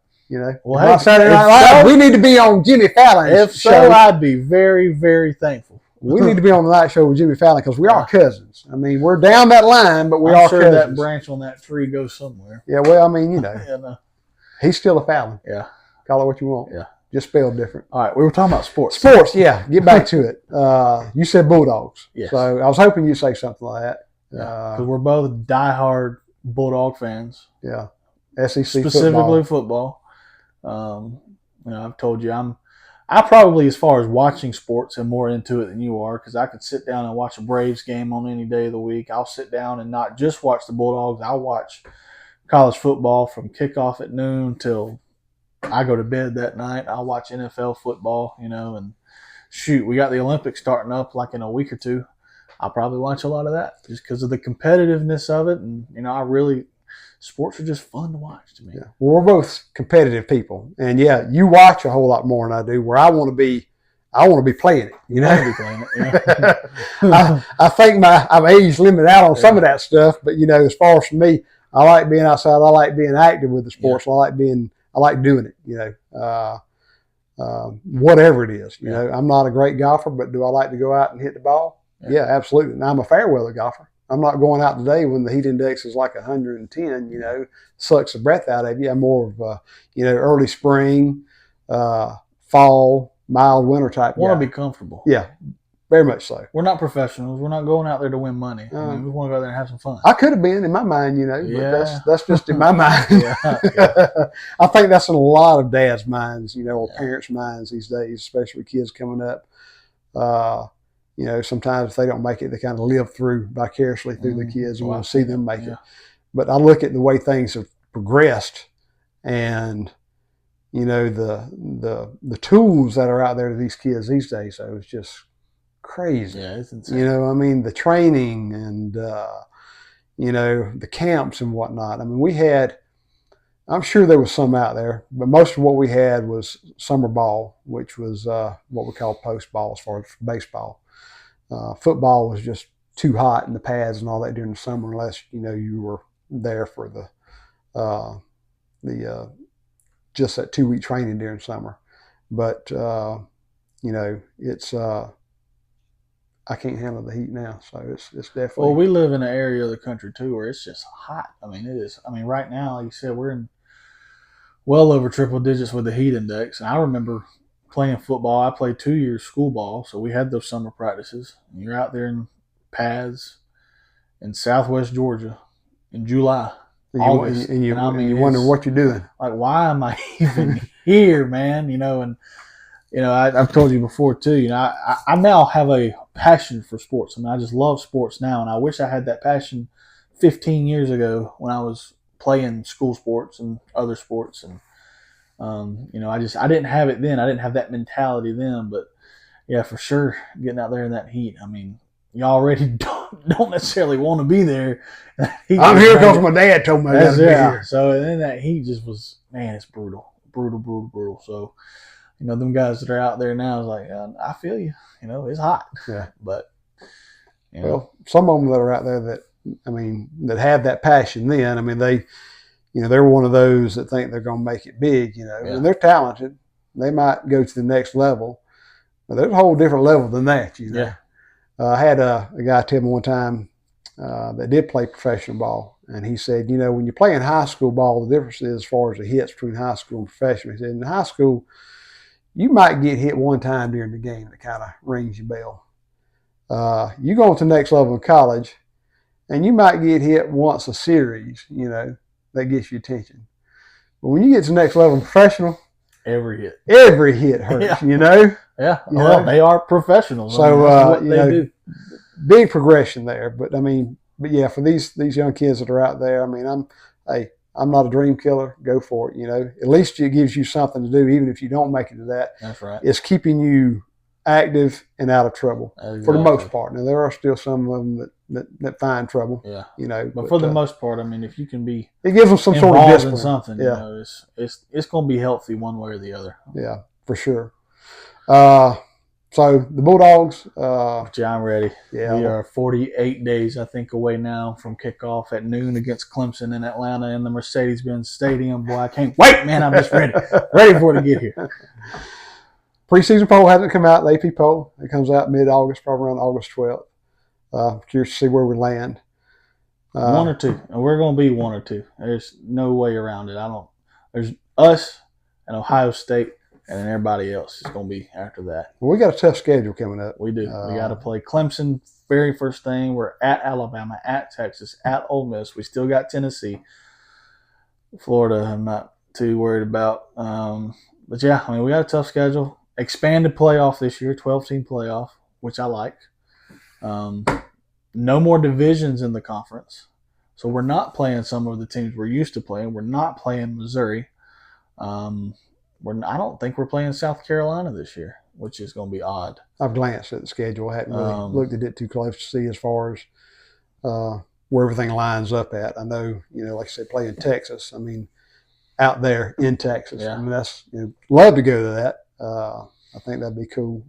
Well, hey, Saturday Night Live, we need to be on Jimmy Fallon's show. So, I'd be very, very thankful. We need to be on the night show with Jimmy Fallon because we are cousins. I mean, we're down that line, but I'm sure cousins. That branch on that tree goes somewhere. Yeah, well, he's still a Fallon. Yeah. Call it what you want. Yeah. Just spelled different. All right, we were talking about sports. Sports, yeah. Get back to it. You said Bulldogs. Yes. So I was hoping you'd say something like that. Because we're both diehard Bulldog fans. Yeah. SEC specifically football. I've told you I probably, as far as watching sports, am more into it than you are, because I could sit down and watch a Braves game on any day of the week. I'll sit down and not just watch the Bulldogs. I'll watch college football from kickoff at noon till I go to bed that night. I'll watch NFL football, and shoot, we got the Olympics starting up like in a week or two. I'll probably watch a lot of that just because of the competitiveness of it. And, sports are just fun to watch to me. Yeah. Well, we're both competitive people. And, yeah, you watch a whole lot more than I do, where I want to be playing it, you know. I want to be playing it, yeah. I think I'm age limited out on some of that stuff, but as far as for me, I like being outside. I like being active with the sports. Yeah. I like doing it, whatever it is. I'm not a great golfer, but do I like to go out and hit the ball? Yeah, absolutely. And I'm a fair weather golfer. I'm not going out today when the heat index is like 110, sucks the breath out of you. I'm more of a, early spring, fall, mild winter type guy. Want to be comfortable. Yeah, very much so. We're not professionals. We're not going out there to win money. We want to go out there and have some fun. I could have been in my mind, but that's just in my mind. Yeah. I think that's in a lot of dads' minds, or parents' minds these days, especially with kids coming up. Sometimes if they don't make it, they kind of live vicariously through the kids and want to see them make it. But I look at the way things have progressed and, the tools that are out there to these kids these days. So it's just crazy. Yeah, it's insane. The training and, the camps and whatnot. I'm sure there was some out there, but most of what we had was summer ball, which was what we call post ball as far as baseball. Football was just too hot in the pads and all that during the summer, unless you were there for the just that 2-week training during summer. But it's I can't handle the heat now, so it's definitely. Well, we live in an area of the country too where it's just hot. It is. Right now, like you said, we're in well over triple digits with the heat index, and I remember playing football. I played 2 years school ball, so we had those summer practices. And you're out there in pads in Southwest Georgia in July, August, and you wonder what you're doing. Like, why am I even here, man? I've told you before too. I now have a passion for sports. I just love sports now, and I wish I had that passion 15 years ago when I was playing school sports and other sports. And I didn't have it then. I didn't have that mentality then. But yeah, for sure, getting out there in that heat. You already don't necessarily want to be there. I'm here because my dad told me I got to be here. So and then that heat just was, man, it's brutal. So, them guys that are out there now is like, I feel you. It's hot. Yeah. But well, some of them that are out there that have that passion then, they're one of those that think they're going to make it big, and they're talented. They might go to the next level, but there's a whole different level than that, Yeah. I had a guy tell me one time that did play professional ball, and he said, when you're playing high school ball, the difference is as far as the hits between high school and professional. He said, in high school, you might get hit one time during the game that kind of rings your bell. You go to the next level in college, and you might get hit once a series, that gets your attention. But when you get to the next level in professional, every hit hurts, Yeah, well, they are professionals. So that's what they do. Big progression there. But yeah, for these young kids that are out there, I'm not a dream killer. Go for it. At least it gives you something to do, even if you don't make it to that. That's right. It's keeping you active and out of trouble for the most part. Now there are still some of them that find trouble. Yeah. But for the most part, if you can be, it gives them some sort of discipline. In something, it's going to be healthy one way or the other. Yeah, for sure. So the Bulldogs. I'm ready. Yeah, we are 48 days, I think, away now from kickoff at noon against Clemson in Atlanta in the Mercedes-Benz Stadium. Boy, I can't wait, man! I'm just ready for it to get here. Preseason poll hasn't come out. The AP poll, it comes out mid-August, probably around August 12th. Curious to see where we land. One or two, and we're going to be one or two. There's no way around it. There's us and Ohio State. And then everybody else is going to be after that. Well, we got a tough schedule coming up. We do. We got to play Clemson very first thing. We're at Alabama, at Texas, at Ole Miss. We still got Tennessee. Florida, I'm not too worried about. But yeah, we got a tough schedule. Expanded playoff this year, 12-team playoff, which I like. No more divisions in the conference. So we're not playing some of the teams we're used to playing. We're not playing Missouri. I don't think we're playing South Carolina this year. which is going to be odd. I've glanced at the schedule. I hadn't really looked at it too close to see as far as where everything lines up at. I know, like I said, play in Texas. I mean, out there in Texas. Yeah. I mean, that's love to go to that. I think that'd be cool.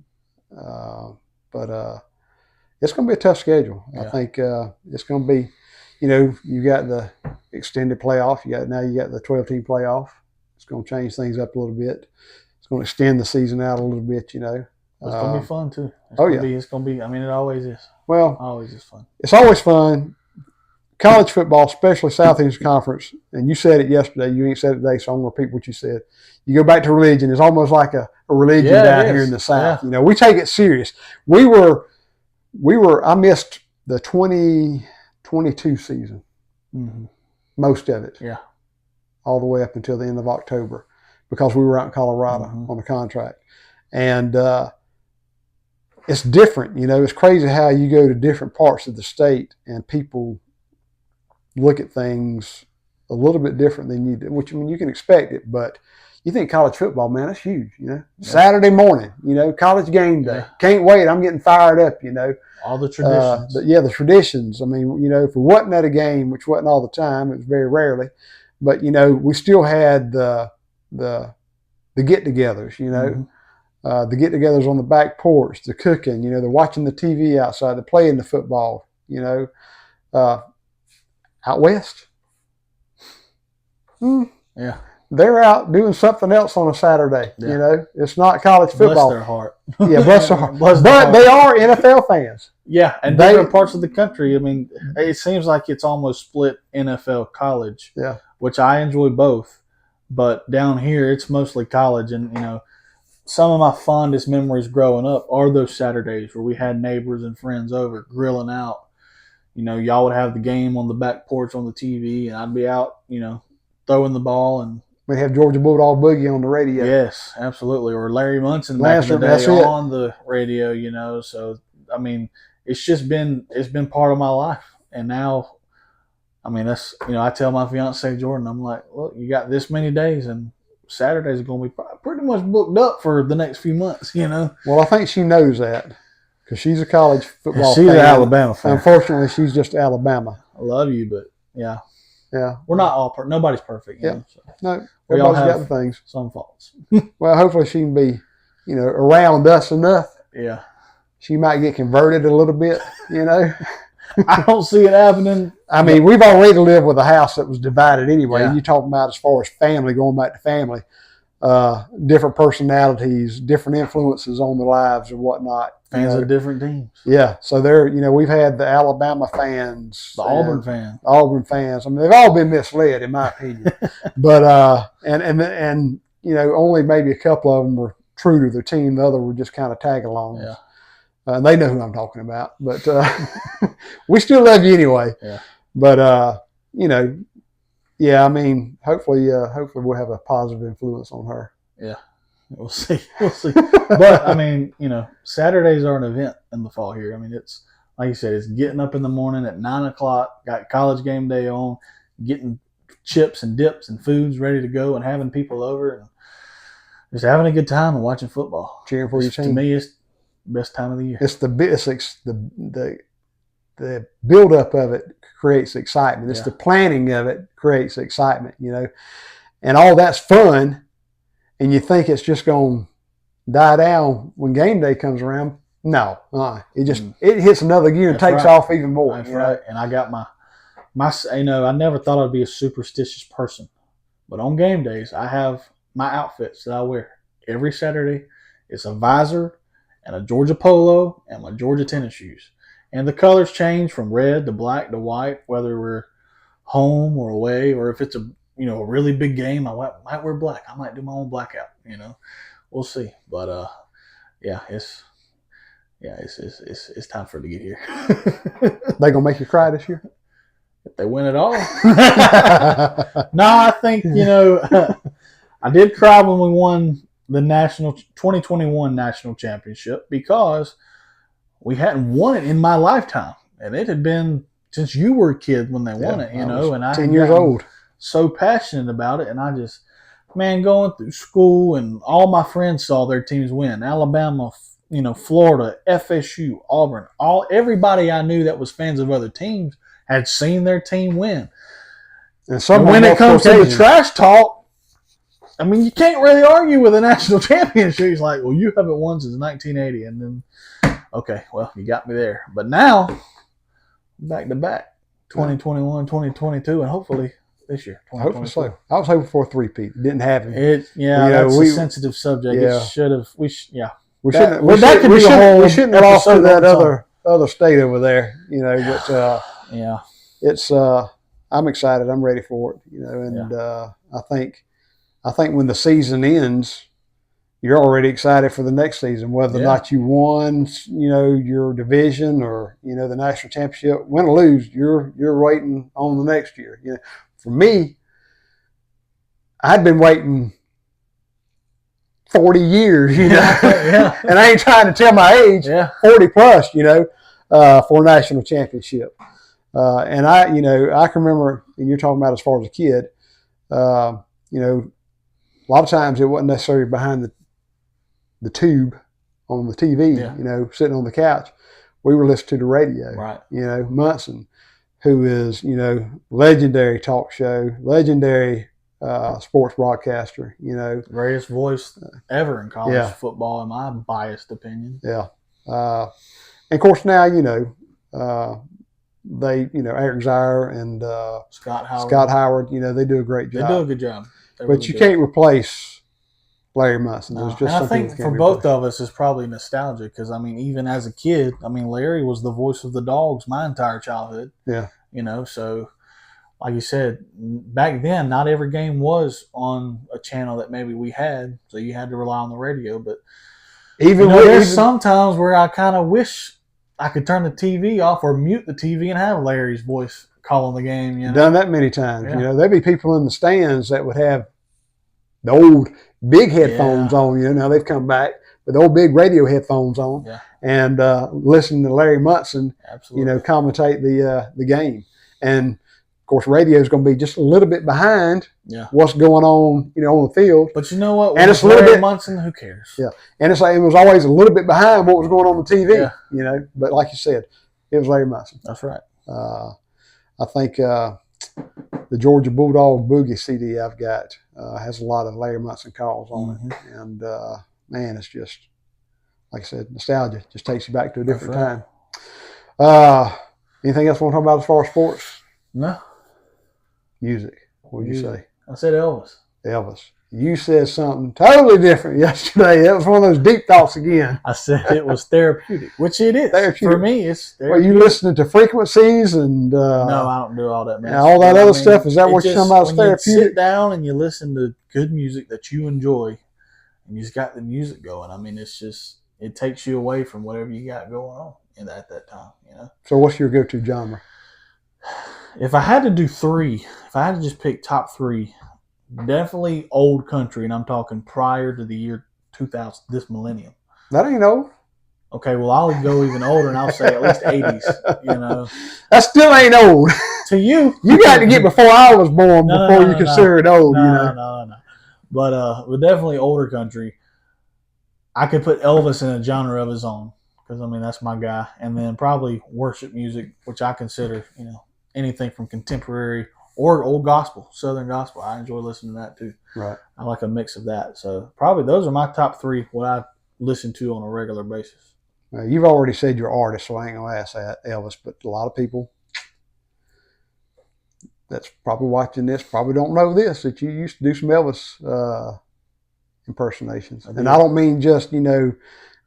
But it's going to be a tough schedule. Yeah. I think it's going to be, you got the extended playoff. Now you got the 12-team playoff. It's going to change things up a little bit. It's going to extend the season out a little bit. It's going to be fun too. It's going to be. I mean, it always is. Well, always is fun. It's always fun. College football, especially Southeastern Conference, and you said it yesterday. You ain't said it today, so I'm going to repeat what you said. You go back to religion. It's almost like a religion down here in the South. Yeah. We take it serious. I missed the 2022 season, most of it, all the way up until the end of October, because we were out in Colorado on a contract, and it's different. It's crazy how you go to different parts of the state and people look at things a little bit different than you do, which, I mean, you can expect it, but you think college football, man, that's huge, Saturday morning, college game day. Can't wait. I'm getting fired up, All the traditions. The traditions. I mean, if we wasn't at a game, which wasn't all the time, it was very rarely, but, we still had the get-togethers, the get-togethers on the back porch, the cooking, the watching the TV outside, the playing the football, out west. Yeah. They're out doing something else on a Saturday. Yeah. It's not college football. Bless their heart. Yeah, bless their heart. But they are NFL fans. Yeah, and different parts of the country. I mean, it seems like it's almost split NFL college. Yeah. Which I enjoy both. But down here, it's mostly college. And, some of my fondest memories growing up are those Saturdays where we had neighbors and friends over grilling out. Y'all would have the game on the back porch on the TV, and I'd be out, throwing the ball. And we have Georgia Bulldog Boogie on the radio. Yes, absolutely. Or Larry Munson back in the day on the radio, So, I mean, it's been part of my life. And now, I mean, that's, I tell my fiance Jordan, I'm like, look, you got this many days, and Saturdays are going to be pretty much booked up for the next few months, Well, I think she knows that because she's a college football fan. She's an Alabama fan. Unfortunately, she's just Alabama. I love you, but yeah. Yeah. We're not all nobody's perfect. Yeah. So. No, everybody's got the things. Some faults. Well, hopefully she can be, around us enough. Yeah. She might get converted a little bit, I don't see it happening. I mean, we've already lived with a house that was divided anyway. Yeah. You talk about as far as family, going back to family, different personalities, different influences on the lives and whatnot. Fans of different teams. Yeah. So we've had the Alabama fans. The Auburn fans. Auburn fans. I mean, they've all been misled in my opinion. But, and only maybe a couple of them were true to their team. The other were just kind of tag-alongs. Yeah. And they know who I'm talking about, but we still love you anyway. Yeah. But yeah. I mean, hopefully we'll have a positive influence on her. Yeah, we'll see. But I mean, Saturdays are an event in the fall here. I mean, it's like you said, it's getting up in the morning at 9:00, got college game day on, getting chips and dips and foods ready to go, and having people over and just having a good time and watching football, cheering for your team. To me, it's best time of the year. It's the build up of it creates excitement. It's the planning of it creates excitement, and all that's fun. And you think it's just going to die down when game day comes around. No, it hits another gear and takes off even more. That's right. And I got my, I never thought I'd be a superstitious person, but on game days, I have my outfits that I wear every Saturday. It's a visor and a Georgia polo and my Georgia tennis shoes. And the colors change from red to black to white, whether we're home or away, or if it's a really big game, I might wear black. I might do my own blackout, we'll see. But it's time for it to get here. They gonna make you cry this year? If they win it all. No, I think, I did cry when we won the 2021 national championship because we hadn't won it in my lifetime. And it had been since you were a kid when they won it, and I 10 years old. So passionate about it, and man, going through school, and all my friends saw their teams win. Alabama, Florida, FSU, Auburn, everybody I knew that was fans of other teams had seen their team win. And when it comes to the trash talk, I mean, you can't really argue with a national championship. He's like, well, you haven't won since 1980. And then, okay, well, you got me there. But now, back to back, 2021, 2022, and hopefully this year, 2024. Hopefully so. I was hoping for a three-peat. It didn't happen. That's a sensitive subject. Yeah. It should have. We shouldn't have lost to that other state over there. But yeah, it's. I'm excited. I'm ready for it. And I think when the season ends, you're already excited for the next season, whether or not you won, your division or the national championship. Win or lose, you're waiting on the next year. For me, I'd been waiting 40 years, and I ain't trying to tell my age, 40 plus, for a national championship. And I can remember, and you're talking about as far as a kid, a lot of times it wasn't necessarily behind the tube on the TV, sitting on the couch. We were listening to the radio. Right. Munson, who is, legendary talk show, legendary sports broadcaster, Greatest voice ever in college football, in my biased opinion. Yeah. And of course now, they, Eric Zier and Scott Howard, they do a great job. They do a good job. But you can't replace Larry Munson. No. And I think for both of us, it's probably nostalgic because, even as a kid, Larry was the voice of the Dogs my entire childhood. Yeah. So like you said, back then, not every game was on a channel that maybe we had, so you had to rely on the radio. But there's sometimes where I kind of wish I could turn the TV off or mute the TV and have Larry's voice calling the game. Done that many times. Yeah. There'd be people in the stands that would have the old big headphones on. Now they've come back with old big radio headphones on and listen to Larry Munson, commentate the game. And of course, radio is going to be just a little bit behind what's going on, on the field. But you know what? And it's a little bit Munson. Who cares? Yeah, and it's like it was always a little bit behind what was going on TV. Yeah. But like you said, it was Larry Munson. That's right. I think the Georgia Bulldog Boogie CD I've got has a lot of Larry Munson calls on it, and man, it's just like I said, nostalgia just takes you back to a different time. Anything else you want to talk about as far as sports? No. Music. What did you say? I said Elvis. Elvis. You said something totally different yesterday. That was one of those deep thoughts again. I said it was therapeutic, which it is. For me, it's therapeutic. Well, you listening to frequencies and... no, I don't do all that, man. All that other stuff? Is that what you're talking about? When therapeutic? You sit down and you listen to good music that you enjoy, and you just got the music going. It's just... It takes you away from whatever you got going on at that time, So what's your go-to genre? If I had to do three, if I had to just pick top three, definitely old country, and I'm talking prior to the year 2000, this millennium. That ain't old. Okay, well, I'll go even older, and I'll say at least 80s, That still ain't old. To you. You got to get before I was born before you consider it old, No. But with definitely older country, I could put Elvis in a genre of his own because, that's my guy. And then probably worship music, which I consider, anything from contemporary or old gospel, Southern gospel. I enjoy listening to that too. Right. I like a mix of that. So probably those are my top three, what I listen to on a regular basis. You've already said your artist, so I ain't going to ask that, Elvis, but a lot of people that's probably watching this probably don't know this, that you used to do some Elvis impersonations. And I don't mean just,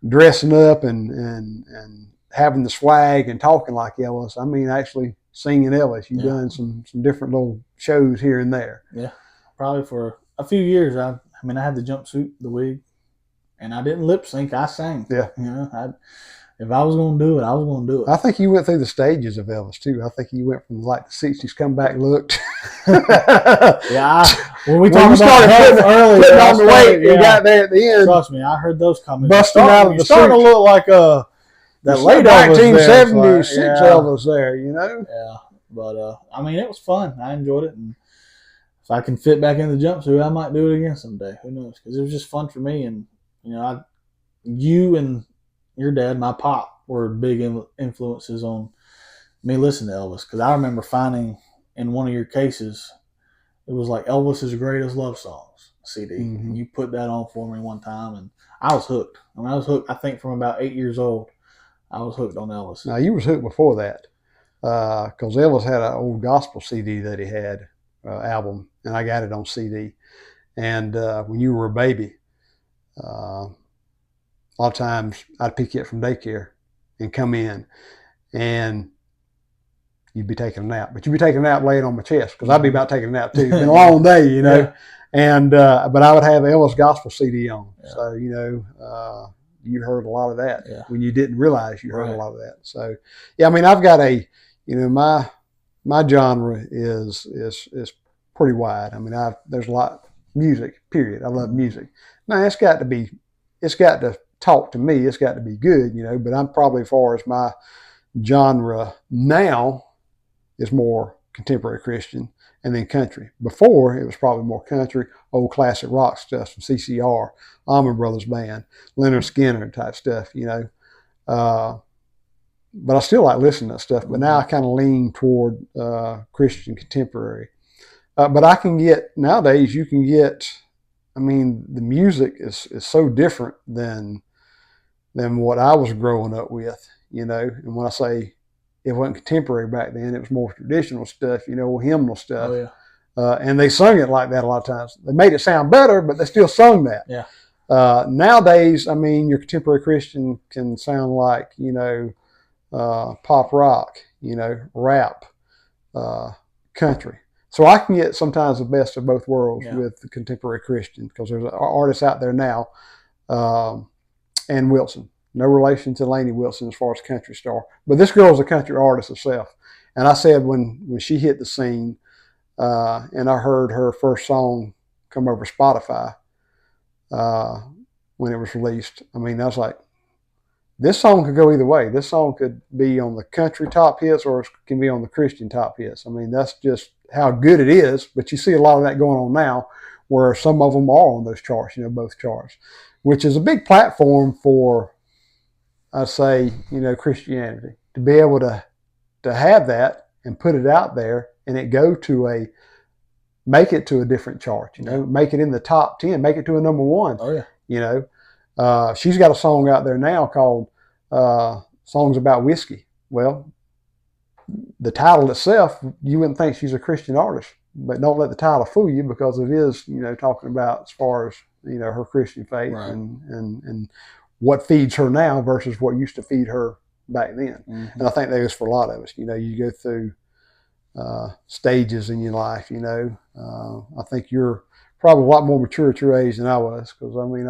dressing up and having the swag and talking like Elvis. I mean actually singing Elvis. You've done some different little shows here and there. Yeah, probably for a few years. I had the jumpsuit, the wig, and I didn't lip sync. I sang. Yeah. If I was going to do it, I was going to do it. I think you went through the stages of Elvis too. I think you went from like the 60s comeback look. When we talked about health earlier, putting on the weight, you got there at the end. Trust me, I heard those comments. Busting out of the starting to look like that late 1976 Elvis there, Yeah, but it was fun. I enjoyed it, and if I can fit back in the jumpsuit, I might do it again someday. Who knows? Because it was just fun for me. And, you and your dad, my pop, were big influences on me listening to Elvis. Because I remember finding in one of your cases, it was like Elvis's Greatest Love Songs CD. Mm-hmm. And you put that on for me one time, and I was hooked. I was hooked, I think, from about 8 years old. I was hooked on Elvis. Now, you was hooked before that, because Elvis had an old gospel CD that he had, album, and I got it on CD. And when you were a baby, a lot of times I'd pick you up from daycare and come in, and you'd be taking a nap. But you'd be taking a nap laying on my chest, because I'd be about taking a nap too. It's been a long day, Yeah. And but I would have Elvis gospel CD on. Yeah. So, you heard a lot of that when you didn't realize you heard a lot of that. So, yeah, I mean, I've got my genre is pretty wide. I mean, there's a lot music. Period. I love music. Now it's got to talk to me. It's got to be good, But I'm probably, as far as my genre now, is more contemporary Christian, and then country. Before, it was probably more country, old classic rock stuff from CCR, Allman Brothers Band, Leonard Skinner type stuff, but I still like listening to that stuff. But now I kind of lean toward Christian contemporary. But I can get, nowadays, I mean, the music is so different than what I was growing up with, And when I say it wasn't contemporary back then, it was more traditional stuff, hymnal stuff. Oh, yeah. And they sung it like that a lot of times. They made it sound better, but they still sung that. Yeah. Nowadays, I mean, your contemporary Christian can sound like, pop rock, rap, country. So I can get sometimes the best of both worlds with the contemporary Christian, because there's artists out there now, and Wilson. No relation to Lainey Wilson as far as country star. But this girl's a country artist herself. And I said when she hit the scene, and I heard her first song come over Spotify when it was released, I mean, I was like, this song could go either way. This song could be on the country top hits, or it can be on the Christian top hits. I mean, that's just how good it is. But you see a lot of that going on now, where some of them are on those charts, both charts, which is a big platform for, I'd say, Christianity, to be able to have that and put it out there, and it make it to a different chart, make it in the top 10, make it to a number 1. Oh, yeah. She's got a song out there now called Songs About Whiskey. Well, the title itself, you wouldn't think she's a Christian artist, but don't let the title fool you, because it is, talking about, as far as, her Christian faith, right, and what feeds her now versus what used to feed her back then. Mm-hmm. And I think that is for a lot of us. You go through stages in your life. I think you're probably a lot more mature at your age than I was, because I mean,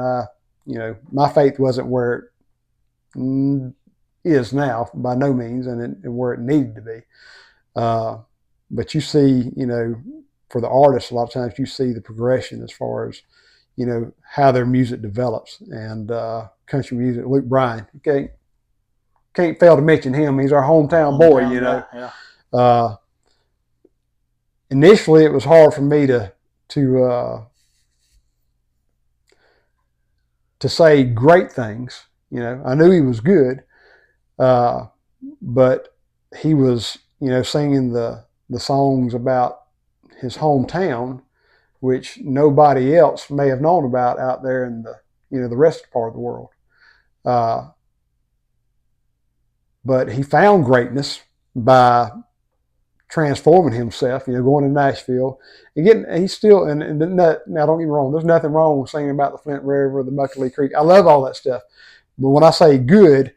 my faith wasn't where it is now, by no means, and where it needed to be. But you see, for the artists, a lot of times you see the progression as far as, how their music develops. And country music, Luke Bryan, can't fail to mention him. He's our hometown boy, Yeah. Initially, it was hard for me to say great things. I knew he was good, but he was, singing the songs about his hometown, which nobody else may have known about out there in the rest of the part of the world. But he found greatness by transforming himself, going to Nashville and he's still, and now don't get me wrong, there's nothing wrong with singing about the Flint River, the Muckley Creek. I love all that stuff. But when I say good,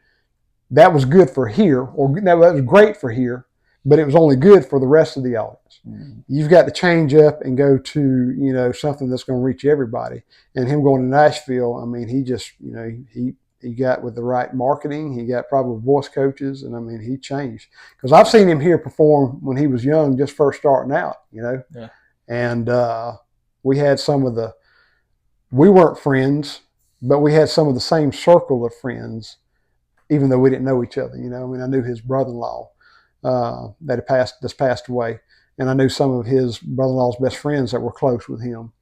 that was good for here, or that was great for here, but it was only good for the rest of the audience. Mm-hmm. You've got to change up and go to, something that's going to reach everybody. And him going to Nashville, I mean, he just, he got with the right marketing. He got probably voice coaches, and I mean, he changed. Because I've seen him here perform when he was young, just first starting out, Yeah. And we had we weren't friends, but we had some of the same circle of friends, even though we didn't know each other. I mean, I knew his brother-in-law that passed away, and I knew some of his brother-in-law's best friends that were close with him.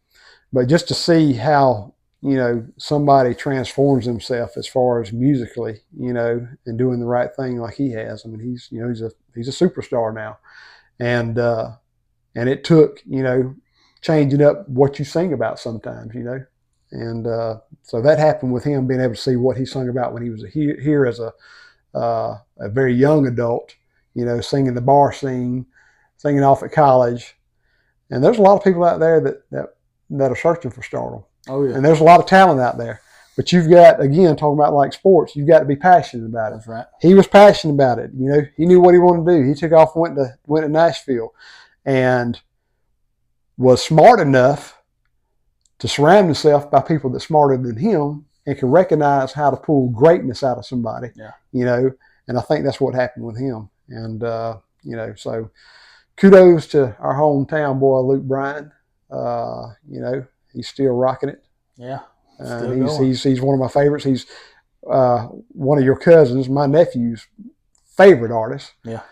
But just to see how, you know, somebody transforms himself as far as musically, you know, and doing the right thing like he has. I mean, he's, you know, he's a superstar now, and it took, you know, changing up what you sing about sometimes, you know, and so that happened with him being able to see what he sung about when he was here as a very young adult, you know, singing the bar scene, singing off at college, and there's a lot of people out there that are searching for stardom. Oh yeah, and there's a lot of talent out there. But you've got, again, talking about like sports, you've got to be passionate about it. That's right. He was passionate about it. You know, he knew what he wanted to do. He took off and went to Nashville, and was smart enough to surround himself by people that's smarter than him and can recognize how to pull greatness out of somebody. Yeah. You know, and I think that's what happened with him. And you know, so kudos to our hometown boy Luke Bryan. You know, he's still rocking it. Yeah. And he's one of my favorites. He's one of your cousins, my nephew's favorite artist. Yeah.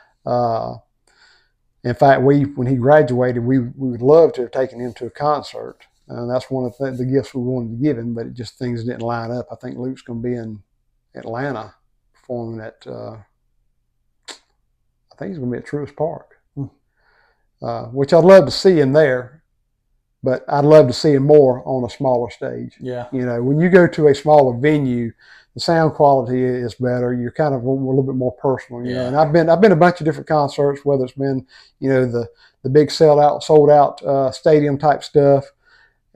In fact, when he graduated, we would love to have taken him to a concert. That's one of the gifts we wanted to give him, but things didn't line up. I think Luke's going to be in Atlanta performing at, I think he's going to be at Truist Park, which I'd love to see him there. But I'd love to see him more on a smaller stage. Yeah. You know, when you go to a smaller venue, the sound quality is better. You're kind of a little bit more personal, you know. And I've been a bunch of different concerts, whether it's been, you know, the big sold out stadium type stuff,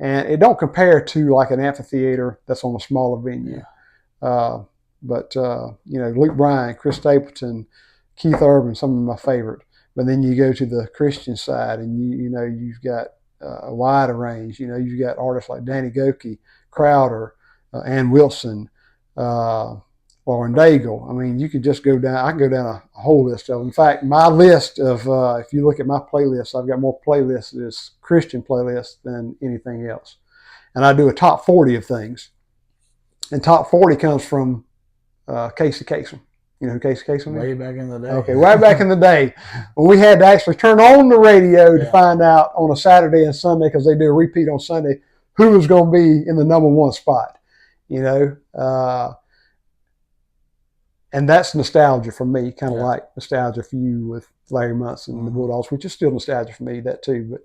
and it don't compare to like an amphitheater that's on a smaller venue. Yeah. But you know, Luke Bryan, Chris Stapleton, Keith Urban, some of my favorite. But then you go to the Christian side, and you know, you've got a wider range. You know, you've got artists like Danny Goki, Crowder, Ann Wilson, Lauren Daigle. I mean, you could just go down. I can go down a whole list of them. In fact, my list of, if you look at my playlist, I've got more playlists as Christian playlists than anything else. And I do a top 40 of things. And top 40 comes from Casey Kasem. You know who Casey Kasem is? Way back in the day. Okay, way back in the day when we had to actually turn on the radio to find out on a Saturday and Sunday, because they do a repeat on Sunday, who was going to be in the number one spot. You know, and that's nostalgia for me, kind of like nostalgia for you with Larry Munson and the Bulldogs, which is still nostalgia for me, that too. But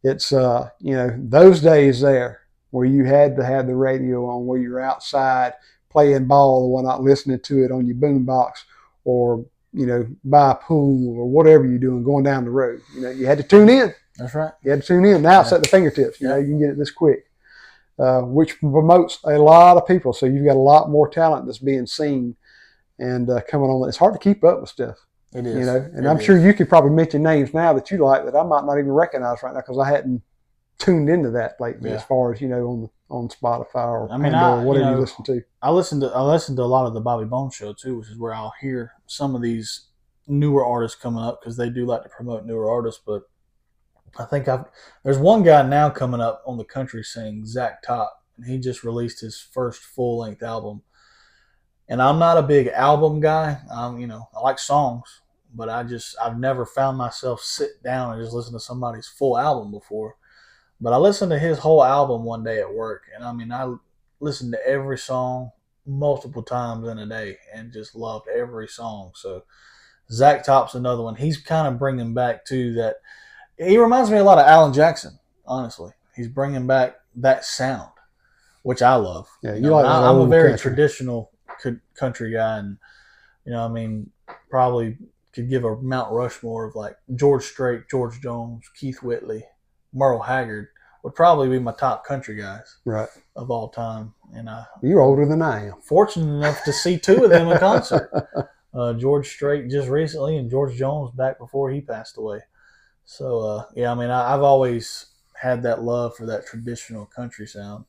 it's, you know, those days there where you had to have the radio on, where you're outside playing ball or whatnot, listening to it on your boombox, or, you know, by a pool or whatever you're doing, going down the road. You know, you had to tune in. That's right. You had to tune in. Now it's at the fingertips. You know, you can get it this quick, which promotes a lot of people. So you've got a lot more talent that's being seen and coming on. It's hard to keep up with stuff. It is. You know, and I'm sure you could probably mention names now that you like that I might not even recognize right now, because I hadn't tuned into that lately, as far as, you know, on Spotify or Pandora, or whatever you listen to. I listen to a lot of the Bobby Bones show too, which is where I'll hear some of these newer artists coming up, because they do like to promote newer artists. But I think there's one guy now coming up on the country scene, Zach Top, and he just released his first full length album. And I'm not a big album guy. You know, I like songs, but I've never found myself sit down and just listen to somebody's full album before. But I listened to his whole album one day at work, and I mean, I listened to every song multiple times in a day and just loved every song. So Zach Top's another one. He's kind of bringing back too that. He reminds me a lot of Alan Jackson, honestly. He's bringing back that sound, which I love. Yeah, I'm a very traditional country guy, and, you know, I mean, probably could give a Mount Rushmore of like George Strait, George Jones, Keith Whitley, Merle Haggard would probably be my top country guys of all time. And you're older than I am. Fortunate enough to see two of them in concert. George Strait just recently, and George Jones back before he passed away. So, yeah, I mean, I've always had that love for that traditional country sound.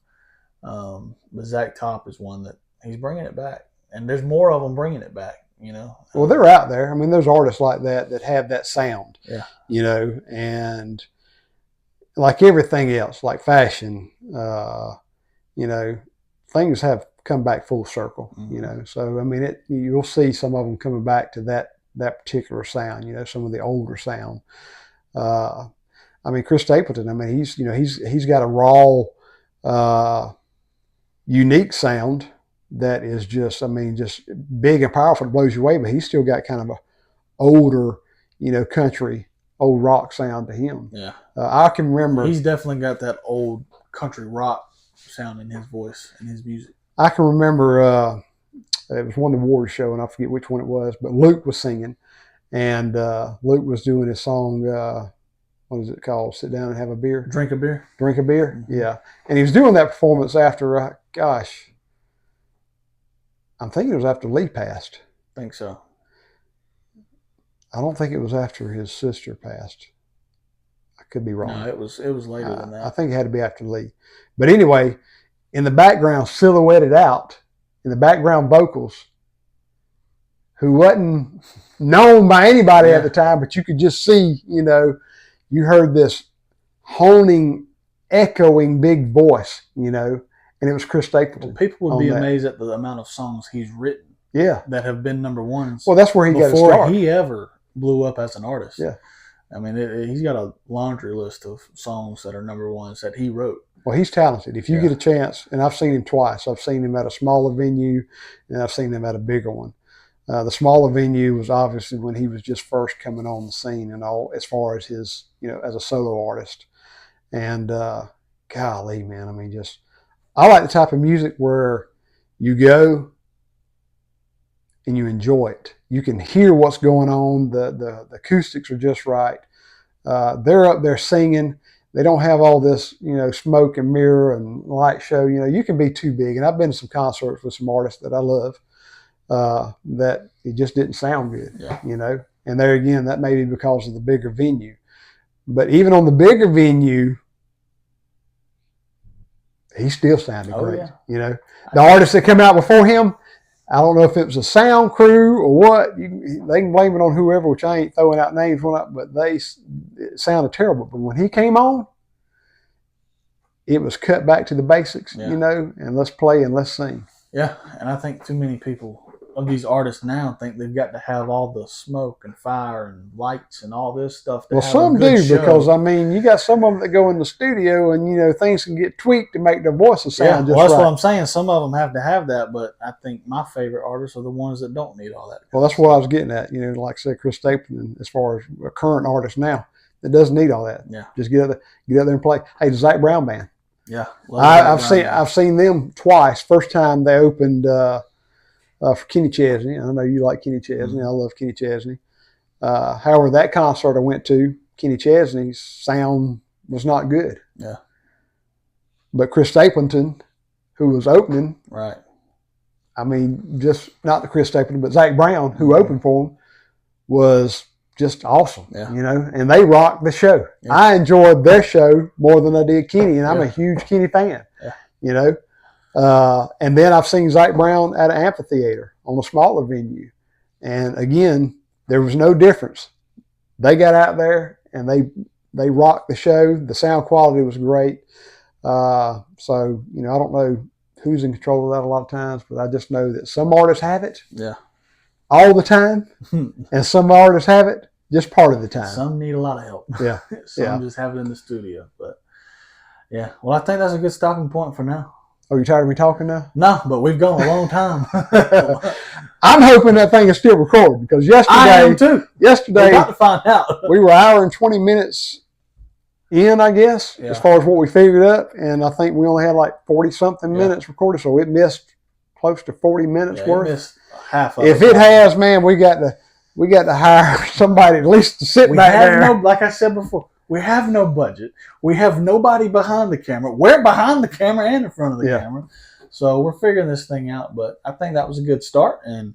But Zach Top is one that he's bringing it back. And there's more of them bringing it back, you know. Well, they're out there. I mean, there's artists like that have that sound, you know, and like everything else, like fashion, you know, things have come back full circle, you know. So, I mean, you'll see some of them coming back to that particular sound, you know, some of the older sound. I mean, Chris Stapleton. I mean, he's got a raw, unique sound that is just, I mean, just big and powerful. It blows you away. But he's still got kind of a older, country, old rock sound to him. Yeah, I can remember. He's definitely got that old country rock sound in his voice and his music. I can remember. It was one of the awards show, and I forget which one it was, but Luke was singing, and Luke was doing his song. What is it called? Sit down and have a beer. Drink a beer. Drink a beer. Mm-hmm. Yeah, and he was doing that performance after. Gosh, I'm thinking it was after Lee passed. I think so. I don't think it was after his sister passed. I could be wrong. No, it was later than that. I think it had to be after Lee. But anyway, in the background, silhouetted out, in the background vocals, who wasn't known by anybody at the time, but you could just see, you heard this honing, echoing big voice, and it was Chris Stapleton. Well, people would be amazed at the amount of songs he's written. Yeah. That have been number ones. Well, that's where he got his start. Before he ever blew up as an artist. Yeah. I mean, he's got a laundry list of songs that are number ones that he wrote. Well, he's talented. If you get a chance, and I've seen him twice. I've seen him at a smaller venue, and I've seen him at a bigger one. The smaller venue was obviously when he was just first coming on the scene and all, as far as his, as a solo artist. And golly, man, I mean, I like the type of music where you go and you enjoy it. You can hear what's going on. The acoustics are just right. They're up there singing. They don't have all this, smoke and mirror and light show. You can be too big. And I've been to some concerts with some artists that I love that it just didn't sound good, And there again, that may be because of the bigger venue. But even on the bigger venue, he still sounded great. Yeah. The artists that come out before him, I don't know if it was a sound crew or what. They can blame it on whoever, which I ain't throwing out names, but it sounded terrible. But when he came on, it was cut back to the basics, and let's play and let's sing. Yeah, and I think too many people of these artists now think they've got to have all the smoke and fire and lights and all this stuff. Well, some do, because, I mean, you got some of them that go in the studio and, things can get tweaked to make their voices sound just that's right. What I'm saying. Some of them have to have that, but I think my favorite artists are the ones that don't need all that. Well, that's what I was getting at, like I said, Chris Stapleton, as far as a current artist now, that doesn't need all that. Yeah. Just get out there and play. Hey, the Zach Brown Band. Yeah. I've seen them twice. First time they opened for Kenny Chesney. I know you like Kenny Chesney. I love Kenny Chesney. However, that concert I went to, Kenny Chesney's sound was not good. Yeah. But Chris Stapleton, who was opening, right. I mean, just not the Chris Stapleton, but Zach Brown, who opened for him, was just awesome. Yeah. And they rocked the show. Yeah. I enjoyed their show more than I did Kenny, and I'm a huge Kenny fan. Yeah. And then I've seen Zach Brown at an amphitheater on a smaller venue. And again, there was no difference. They got out there and they rocked the show. The sound quality was great. So, I don't know who's in control of that a lot of times, but I just know that some artists have it all the time, and some artists have it just part of the time. Some need a lot of help. Yeah. Some just have it in the studio. But, yeah. Well, I think that's a good stopping point for now. Oh, you tired of me talking now? No, but we've gone a long time. I'm hoping that thing is still recording, because yesterday, I am too. Yesterday, we're about to find out. We were an hour and 20 minutes in, I guess, as far as what we figured up, and I think we only had like 40-something minutes recorded, so it missed close to 40 minutes worth. It missed half of it. If it has, man, we got to hire somebody at least to sit back there. Like I said before, we have no budget. We have nobody behind the camera. We're behind the camera and in front of the camera. So we're figuring this thing out. But I think that was a good start. And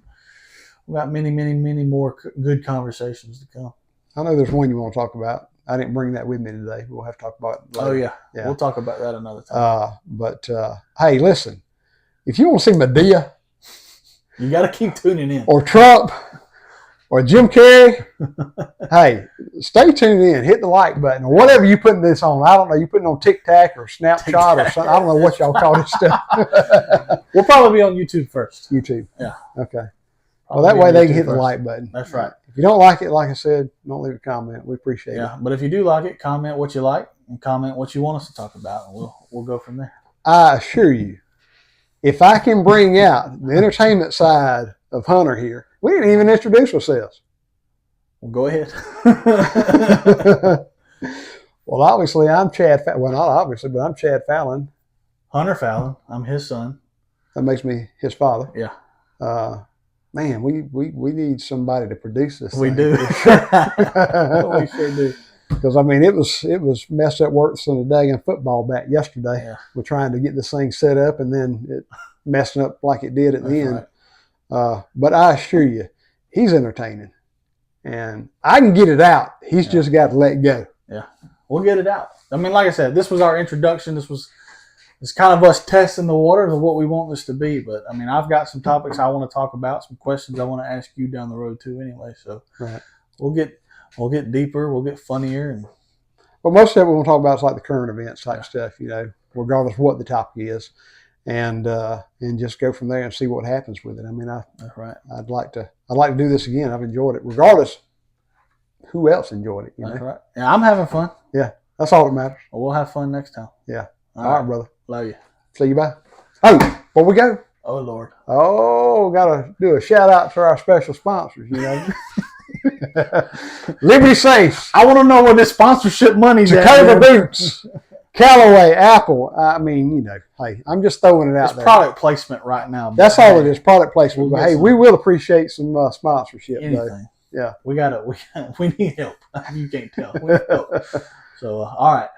we've got many, many, many more good conversations to come. I know there's one you want to talk about. I didn't bring that with me today. We'll have to talk about it later. Oh, yeah. We'll talk about that another time. But hey, listen. If you want to see Medea. You got to keep tuning in. Or Trump. Or Jim Carrey, hey, stay tuned in. Hit the like button or whatever you putting this on. I don't know. You putting on TikTok or Snapchat or something. I don't know what y'all call this stuff. We'll probably be on YouTube first. YouTube. Yeah. Okay. Well, that way they can hit the like button. That's right. If you don't like it, like I said, don't leave a comment. We appreciate it. Yeah, but if you do like it, comment what you like and comment what you want us to talk about, and we'll go from there. I assure you, if I can bring out the entertainment side of Hunter here, we didn't even introduce ourselves. Well, go ahead. Well, obviously, I'm Chad. Well, not obviously, but I'm Chad Fallin. Hunter Fallin. I'm his son. That makes me his father. Yeah. Man, we need somebody to produce this. We thing. do. We sure do. Because I mean, it was messed up worse than a daggone football bat yesterday. Yeah. We're trying to get this thing set up, and then it messing up like it did at the end. Right. But I assure you, he's entertaining, and I can get it out. He's just got to let go. Yeah, we'll get it out. I mean, like I said, this was our introduction. It's kind of us testing the waters of what we want this to be. But I mean, I've got some topics I want to talk about, some questions I want to ask you down the road too. Anyway, so right. We'll get deeper, we'll get funnier, and but most of it we'll talk about is like the current events type stuff, regardless of what the topic is, and just go from there and see what happens with it. I mean, that's right. I'd like to do this again. I've enjoyed it, regardless who else enjoyed it. That's right. Yeah, I'm having fun. Yeah, that's all that matters. Well, we'll have fun next time. Yeah. All right, brother. Love you. See you, bye. Oh, before we go. Oh, Lord. Oh, got to do a shout out to our special sponsors, Liberty Safe. I want to know where this sponsorship money's at. Tacoma Boots. Callaway, Apple. I mean, hey, I'm just throwing it out there. It's product placement right now. That's all it is, product placement. But hey, we will appreciate some sponsorship. Anything. Though. Yeah. We need help. You can't tell. We need help. So, all right.